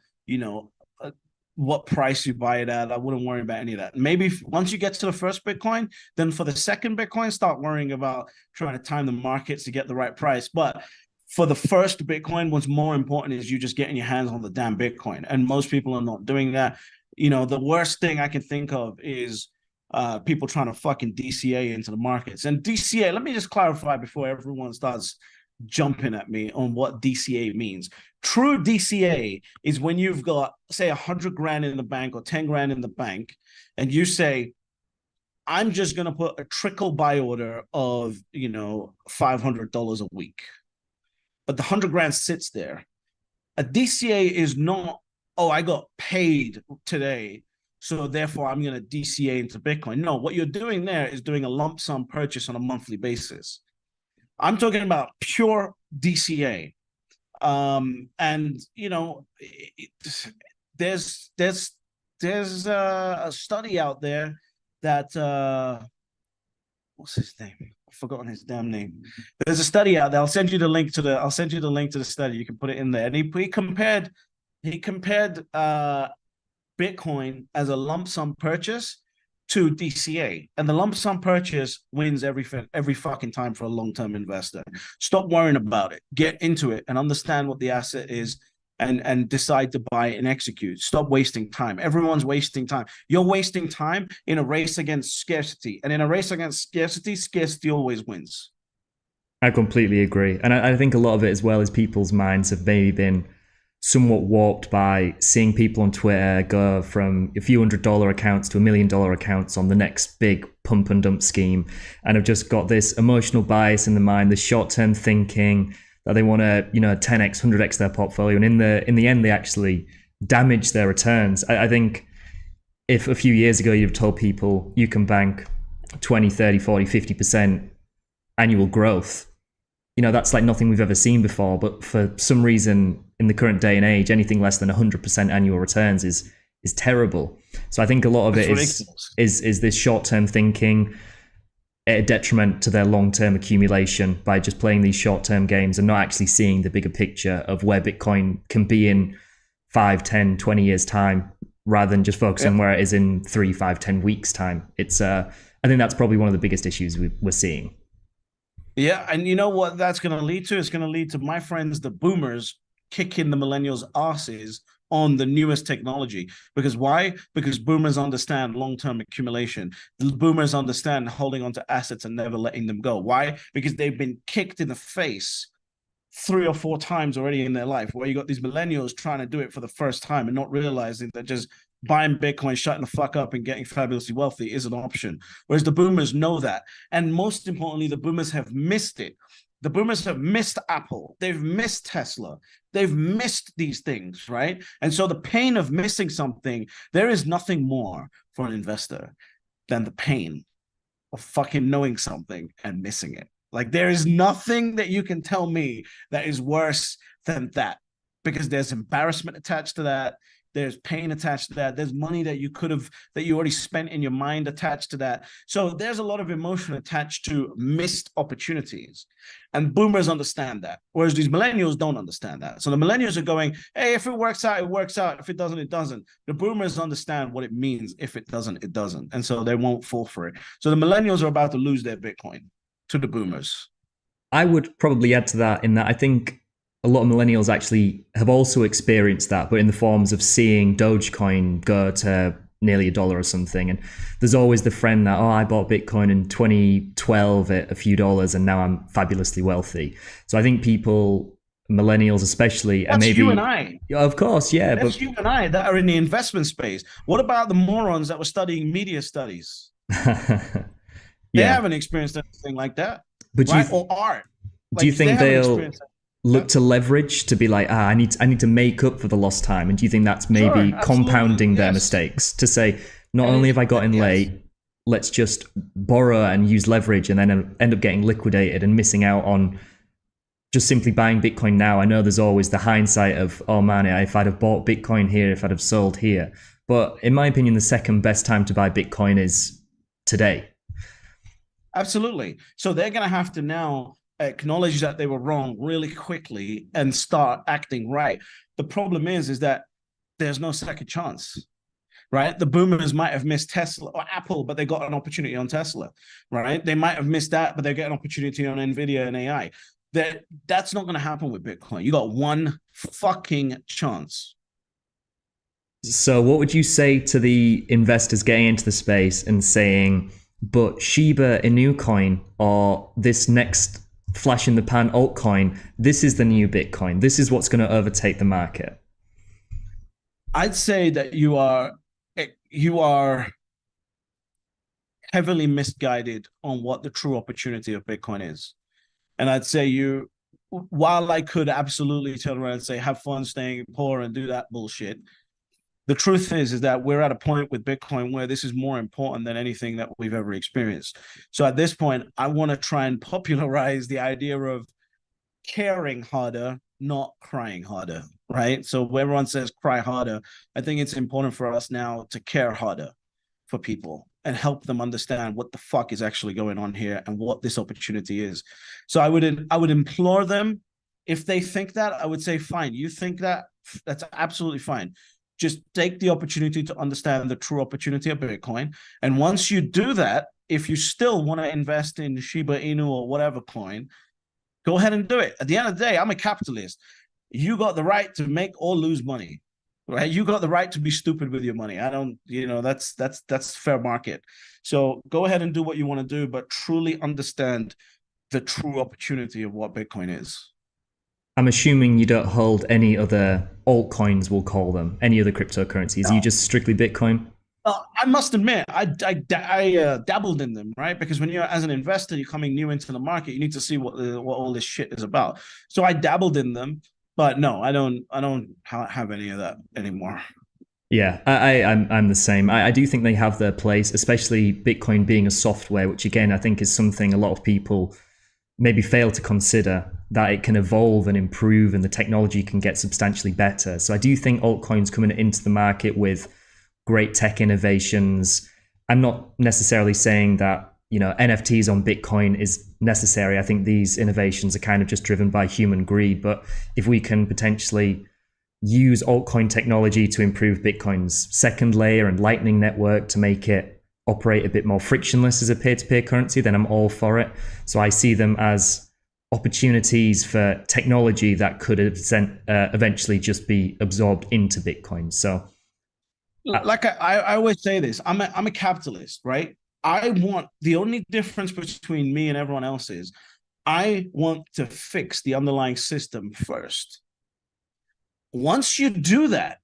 what price you buy it at. I wouldn't worry about any of that. Maybe once you get to the first Bitcoin, then for the second Bitcoin, start worrying about trying to time the markets to get the right price. But for the first Bitcoin, what's more important is you just getting your hands on the damn Bitcoin. And most people are not doing that. The worst thing I can think of is people trying to fucking DCA into the markets. And DCA, let me just clarify before everyone starts jumping at me on what DCA means. True DCA is when you've got, say, 100 grand in the bank or 10 grand in the bank, and you say, I'm just going to put a trickle buy order of, $500 a week. But the 100 grand sits there. A DCA is not, oh, I got paid today, so therefore I'm going to DCA into Bitcoin. No, what you're doing there is doing a lump sum purchase on a monthly basis. I'm talking about pure DCA. And there's there's there's a study out there that what's his name? I've forgotten his damn name. There's a study out there. I'll send you the link to the study. You can put it in there. And he compared Bitcoin as a lump sum purchase to DCA, and the lump sum purchase wins every fucking time for a long term investor. Stop worrying about it. Get into it and understand what the asset is, and decide to buy it and execute. Stop wasting time. Everyone's wasting time. You're wasting time in a race against scarcity, and in a race against scarcity, scarcity always wins. I completely agree. And I think a lot of it as well is people's minds have maybe been somewhat warped by seeing people on Twitter go from a few $100 accounts to $1 million accounts on the next big pump and dump scheme, and have just got this emotional bias in the mind, this short-term thinking that they want to, 10x, 100x their portfolio, and in the end, they actually damage their returns. I think if a few years ago you've told people you can bank 20, 30, 40, 50% annual growth, that's like nothing we've ever seen before. But for some reason, in the current day and age, anything less than 100% annual returns is terrible. So I think a lot of it is this short-term thinking at a detriment to their long-term accumulation by just playing these short-term games and not actually seeing the bigger picture of where Bitcoin can be in 5, 10, 20 years time, rather than just focusing on where it is in 3, 5, 10 weeks time. It's I think that's probably one of the biggest issues we're seeing. Yeah, and you know what that's going to lead to? It's going to lead to my friends, the boomers, kicking the millennials' asses on the newest technology. Because why? Because boomers understand long-term accumulation. The boomers understand holding on to assets and never letting them go. Why? Because they've been kicked in the face 3 or 4 times already in their life, where you got these millennials trying to do it for the first time and not realizing that just buying Bitcoin, shutting the fuck up and getting fabulously wealthy is an option. Whereas the boomers know that. And most importantly, the boomers have missed it. The boomers have missed Apple. They've missed Tesla. They've missed these things, right? And so the pain of missing something, there is nothing more for an investor than the pain of fucking knowing something and missing it. Like, there is nothing that you can tell me that is worse than that, because there's embarrassment attached to that. There's pain attached to that. There's money that you already spent in your mind attached to that. So there's a lot of emotion attached to missed opportunities. And boomers understand that, whereas these millennials don't understand that. So the millennials are going, hey, if it works out, it works out. If it doesn't, it doesn't. The boomers understand what it means. If it doesn't, it doesn't. And so they won't fall for it. So the millennials are about to lose their Bitcoin to the boomers. I would probably add to that in that I think a lot of millennials actually have also experienced that, but in the forms of seeing Dogecoin go to nearly $1 or something. And there's always the friend that, I bought Bitcoin in 2012 at a few dollars and now I'm fabulously wealthy. So I think people, millennials especially, and maybe you and I. Of course, yeah. That's you and I that are in the investment space. What about the morons that were studying media studies? They haven't experienced anything like that. But right? Or art. Do you think they'll look to leverage to be like, I need to make up for the lost time? And do you think that's maybe compounding their mistakes to say, not only have I got in late, let's just borrow and use leverage and then end up getting liquidated and missing out on just simply buying Bitcoin now? I know there's always the hindsight of, oh man, if I'd have bought Bitcoin here, if I'd have sold here. But in my opinion, the second best time to buy Bitcoin is today. Absolutely. So they're going to have to now acknowledge that they were wrong really quickly and start acting right. The problem is that there's no second chance, right? The boomers might have missed Tesla or Apple, but they got an opportunity on Tesla, right? They might have missed that, but they get an opportunity on NVIDIA and AI. That's not going to happen with Bitcoin. You got one fucking chance. So what would you say to the investors getting into the space and saying, but Shiba Inu coin or this next flash in the pan altcoin, this is the new Bitcoin, this is what's going to overtake the market? I'd say that you are heavily misguided on what the true opportunity of Bitcoin is. And I'd say while I could absolutely turn around and say, have fun staying poor and do that bullshit, The truth is that we're at a point with Bitcoin where this is more important than anything that we've ever experienced. So at this point, I want to try and popularize the idea of caring harder, not crying harder, right? So when everyone says cry harder, I think it's important for us now to care harder for people and help them understand what the fuck is actually going on here and what this opportunity is. So I would implore them, if they think that, I would say, fine, you think that, that's absolutely fine. Just take the opportunity to understand the true opportunity of Bitcoin. And once you do that, if you still want to invest in Shiba Inu or whatever coin, go ahead and do it. At the end of the day, I'm a capitalist. You got the right to make or lose money, right? You got the right to be stupid with your money. I don't, that's fair market. So go ahead and do what you want to do, but truly understand the true opportunity of what Bitcoin is. I'm assuming you don't hold any other altcoins, we'll call them, any other cryptocurrencies. Are you No. just strictly Bitcoin? I must admit, dabbled in them, right? Because when you're as an investor, you're coming new into the market, you need to see what all this shit is about. So I dabbled in them, but no, I don't have any of that anymore. Yeah, I'm the same. I do think they have their place, especially Bitcoin being a software, which again I think is something a lot of people maybe fail to consider, that it can evolve and improve and the technology can get substantially better. So I do think altcoins coming into the market with great tech innovations. I'm not necessarily saying that, NFTs on Bitcoin is necessary. I think these innovations are kind of just driven by human greed. But if we can potentially use altcoin technology to improve Bitcoin's second layer and Lightning Network to make it operate a bit more frictionless as a peer-to-peer currency, then I'm all for it. So I see them as opportunities for technology that could eventually just be absorbed into Bitcoin. So, Like I always say this, I'm a capitalist, right? I want the only difference between me and everyone else is I want to fix the underlying system first. Once you do that,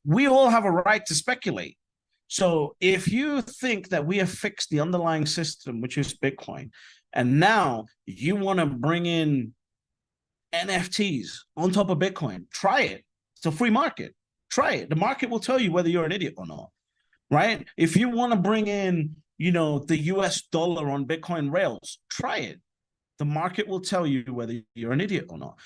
we all have a right to speculate. So if you think that we have fixed the underlying system, which is Bitcoin, and now you want to bring in NFTs on top of Bitcoin, try it. It's a free market. Try it. The market will tell you whether you're an idiot or not, right? If you want to bring in, the US dollar on Bitcoin rails, try it. The market will tell you whether you're an idiot or not.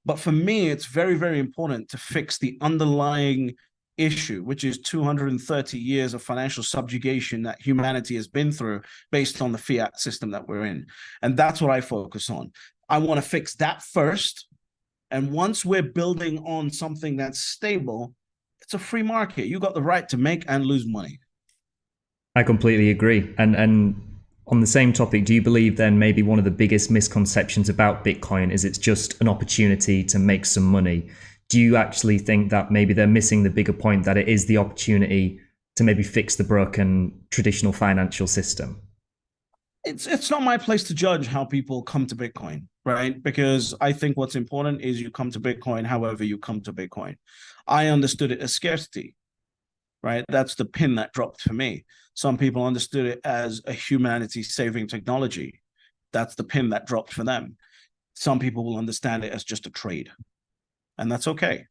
But for me, it's very, very important to fix the underlying issue, which is 230 years of financial subjugation that humanity has been through based on the fiat system that we're in. And that's what I focus on. I want to fix that first. And once we're building on something that's stable, it's a free market. You got the right to make and lose money. I completely agree. And on the same topic, do you believe then maybe one of the biggest misconceptions about Bitcoin is it's just an opportunity to make some money? Do you actually think that maybe they're missing the bigger point, that it is the opportunity to maybe fix the broken traditional financial system? It's not my place to judge how people come to Bitcoin, right? Because I think what's important is you come to Bitcoin however you come to Bitcoin. I understood it as scarcity, right? That's the pin that dropped for me. Some people understood it as a humanity saving technology. That's the pin that dropped for them. Some people will understand it as just a trade, and that's okay.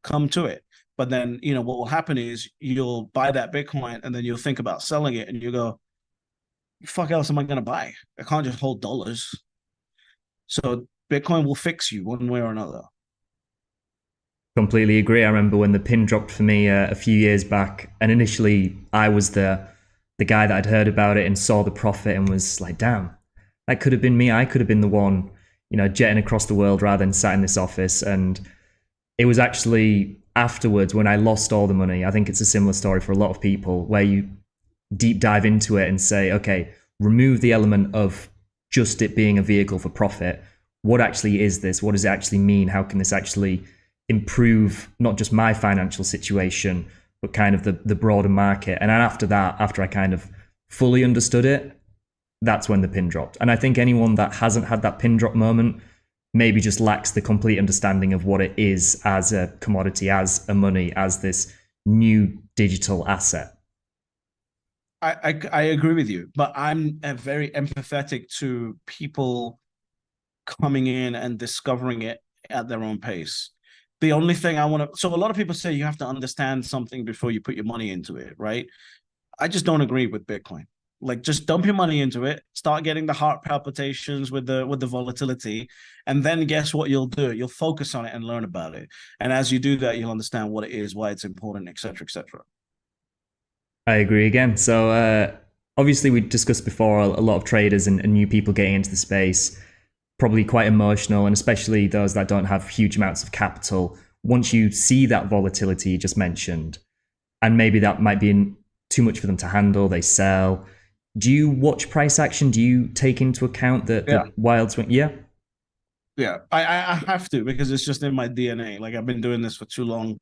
Come to it. But then, what will happen is you'll buy that Bitcoin and then you'll think about selling it and you go, fuck else am I going to buy? I can't just hold dollars. So Bitcoin will fix you one way or another. Completely agree. I remember when the pin dropped for me a few years back, and initially I was the guy that had heard about it and saw the profit and was like, damn, that could have been me. I could have been the one, jetting across the world rather than sat in this office. And it was actually afterwards when I lost all the money. I think it's a similar story for a lot of people, where you deep dive into it and say, okay, remove the element of just it being a vehicle for profit. What actually is this? What does it actually mean? How can this actually improve not just my financial situation, but kind of the broader market? And then after that, after I kind of fully understood it, that's when the pin dropped. And I think anyone that hasn't had that pin drop moment maybe just lacks the complete understanding of what it is as a commodity, as a money, as this new digital asset. I agree with you, but I'm very empathetic to people coming in and discovering it at their own pace. The only thing I want to, so a lot of people say you have to understand something before you put your money into it, right? I just don't agree with Bitcoin. Like, just dump your money into it, start getting the heart palpitations with the volatility, and then guess what you'll do? You'll focus on it and learn about it. And as you do that, you'll understand what it is, why it's important, etc., etc. I agree again. So obviously, we discussed before a lot of traders and new people getting into the space, probably quite emotional, and especially those that don't have huge amounts of capital. Once you see that volatility you just mentioned, and maybe that might be too much for them to handle, they sell. Do you watch price action? Do you take into account the wild swing? Yeah. Yeah, I have to, because it's just in my DNA. Like, I've been doing this for too long,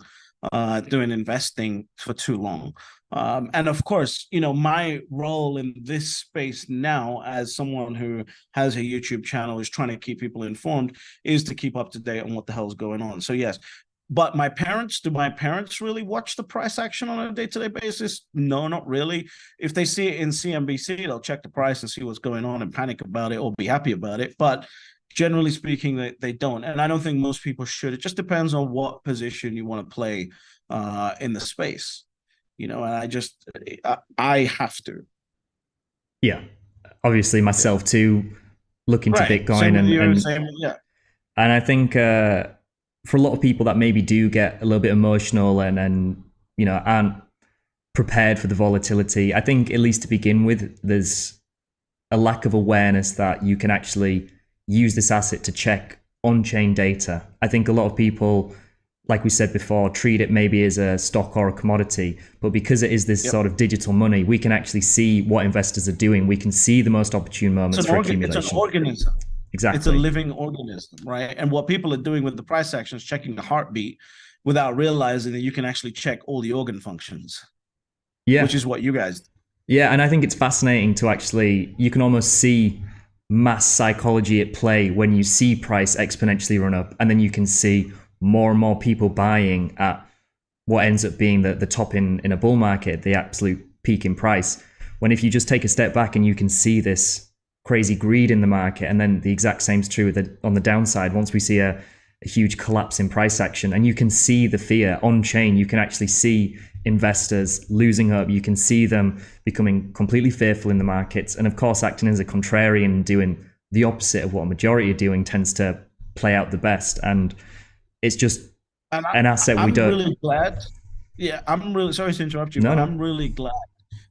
doing investing for too long. And of course, my role in this space now, as someone who has a YouTube channel, is trying to keep people informed, is to keep up to date on what the hell's going on. So yes, but do my parents really watch the price action on a day-to-day basis? No, not really. If they see it in CNBC, they'll check the price and see what's going on and panic about it or be happy about it. But generally speaking, they don't. And I don't think most people should. It just depends on what position you want to play in the space. And I have to. Yeah. Obviously, myself too, look into Right. Bitcoin. Same with you, and same, yeah. And I think for a lot of people that maybe do get a little bit emotional and aren't prepared for the volatility, I think at least to begin with, there's a lack of awareness that you can actually use this asset to check on-chain data. I think a lot of people, like we said before, treat it maybe as a stock or a commodity, but because it is this sort of digital money, we can actually see what investors are doing. We can see the most opportune moments for accumulation. It's an organism. Exactly. It's a living organism, right? And what people are doing with the price action is checking the heartbeat without realizing that you can actually check all the organ functions. Yeah. Which is what you guys do. Yeah, and I think it's fascinating to actually, you can almost see mass psychology at play when you see price exponentially run up, and then you can see more and more people buying at what ends up being the top in a bull market, the absolute peak in price. When if you just take a step back and you can see this crazy greed in the market, and then the exact same is true on the downside. Once we see a huge collapse in price action, and you can see the fear on chain, you can actually see investors losing hope. You can see them becoming completely fearful in the markets. And of course, acting as a contrarian, doing the opposite of what a majority are doing, tends to play out the best. And it's just an asset we don't. I'm really glad. Yeah, I'm really sorry to interrupt you, but I'm really glad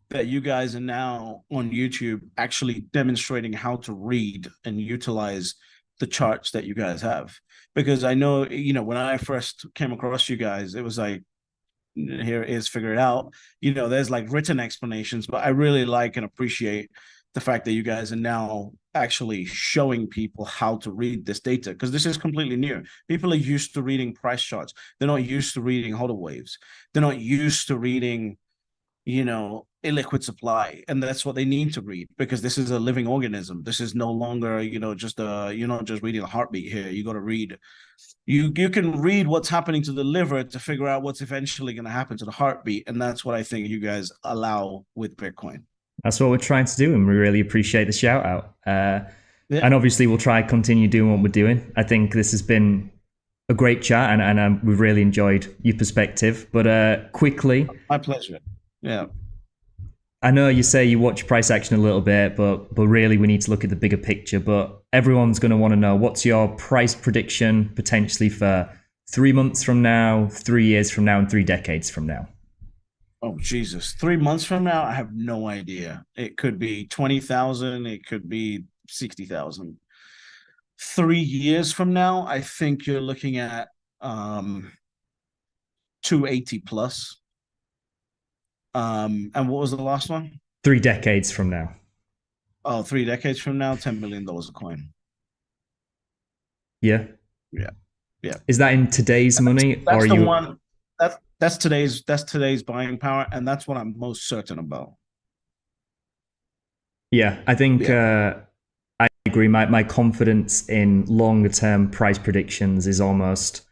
that you guys are now on YouTube actually demonstrating how to read and utilize the charts that you guys have. Because I know, when I first came across you guys, it was like, here it is, figure it out. There's like written explanations, but I really like and appreciate the fact that you guys are now actually showing people how to read this data, because this is completely new. People are used to reading price charts. They're not used to reading hodl waves. They're not used to reading, illiquid supply, and that's what they need to read, because this is a living organism. This is no longer, just you're not just reading a heartbeat here. You got to read. You can read what's happening to the liver to figure out what's eventually going to happen to the heartbeat, and that's what I think you guys allow with Bitcoin. That's what we're trying to do, and we really appreciate the shout out. And obviously, we'll try continue doing what we're doing. I think this has been a great chat, and we've really enjoyed your perspective. But quickly, my pleasure. Yeah. I know you say you watch price action a little bit, but really we need to look at the bigger picture. But everyone's going to want to know, what's your price prediction potentially for 3 months from now, 3 years from now, and 3 decades from now? Oh, Jesus. 3 months from now, I have no idea. It could be 20,000. It could be 60,000. 3 years from now, I think you're looking at 280 plus. And what was the last one? 3 decades from now. Oh, 3 decades from now, $10 million a coin. Yeah. Yeah. Yeah. Is that in today's money? That's the one. That's today's buying power, and that's what I'm most certain about. Yeah, I think I agree. My confidence in longer term price predictions is almost,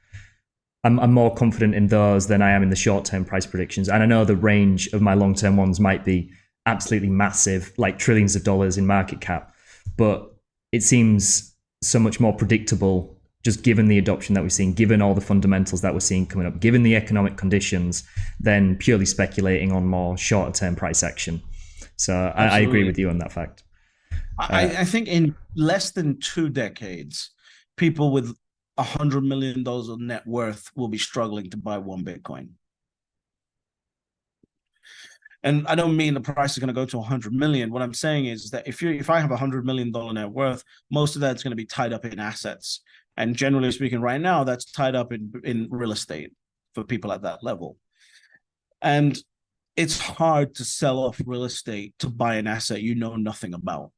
I'm more confident in those than I am in the short term price predictions. And I know the range of my long term ones might be absolutely massive, like trillions of dollars in market cap, but it seems so much more predictable just given the adoption that we've seen, given all the fundamentals that we're seeing coming up, given the economic conditions, than purely speculating on more shorter term price action. So I agree with you on that fact. I think in less than 2 decades, people with $100 million of net worth will be struggling to buy one Bitcoin. And I don't mean the price is going to go to 100 million. What I'm saying is that if I have $100 million net worth, most of that's going to be tied up in assets. And generally speaking, right now, that's tied up in real estate for people at that level. And it's hard to sell off real estate to buy an asset you know nothing about,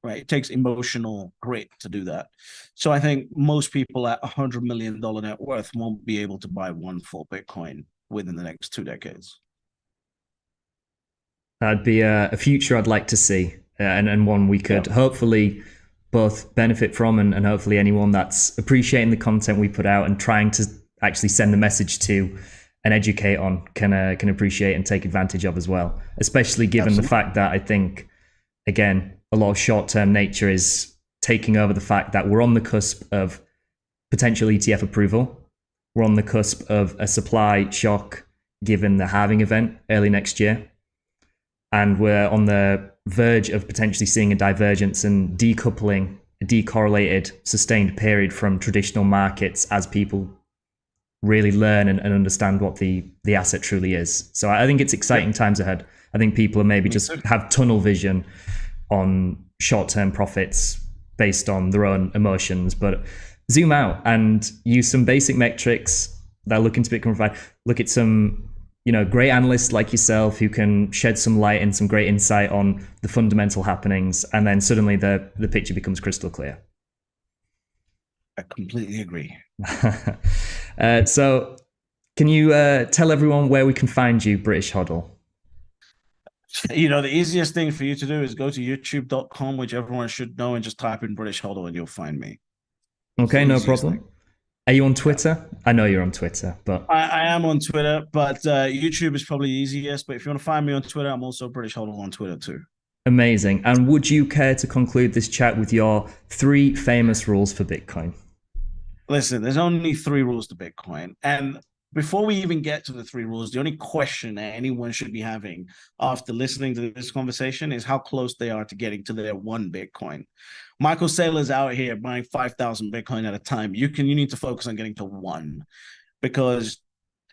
right? It takes emotional grit to do that. So I think most people at $100 million net worth won't be able to buy one full Bitcoin within the next 2 decades. That'd be a future I'd like to see, and one we could hopefully both benefit from, and hopefully anyone that's appreciating the content we put out and trying to actually send the message to and educate on can appreciate and take advantage of as well, especially given the fact that I think, again, a lot of short-term nature is taking over the fact that we're on the cusp of potential ETF approval. We're on the cusp of a supply shock given the halving event early next year. And we're on the verge of potentially seeing a divergence and decoupling, a decorrelated, sustained period from traditional markets as people really learn and understand what the asset truly is. So I think it's exciting times ahead. I think people are maybe just have tunnel vision on short-term profits based on their own emotions, but zoom out and use some basic metrics that are looking to Bitcoin provide. Look at some great analysts like yourself who can shed some light and some great insight on the fundamental happenings, and then suddenly the picture becomes crystal clear. I completely agree. So can you tell everyone where we can find you, British Hodl? The easiest thing for you to do is go to youtube.com, which everyone should know, and just type in British Hodl and you'll find me. Okay, no problem. Thing. Are you on Twitter? Yeah. I know you're on Twitter, but I am on Twitter, but YouTube is probably easiest. But if you want to find me on Twitter, I'm also British Hodl on Twitter too. Amazing. And would you care to conclude this chat with your 3 famous rules for Bitcoin? Listen, there's only 3 rules to Bitcoin. And before we even get to the 3 rules, the only question that anyone should be having after listening to this conversation is how close they are to getting to their 1 Bitcoin. Michael Saylor's out here buying 5,000 Bitcoin at a time. You need to focus on getting to 1, because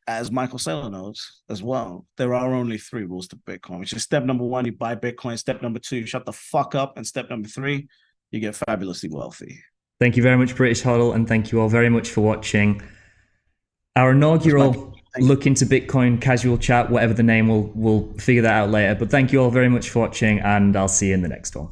as Michael Saylor knows as well, there are only 3 rules to Bitcoin, which is step number 1, you buy Bitcoin. Step number 2, shut the fuck up. And step number 3, you get fabulously wealthy. Thank you very much, British Hodl, and thank you all very much for watching our inaugural look into Bitcoin casual chat, whatever the name, we'll figure that out later. But thank you all very much for watching, and I'll see you in the next one.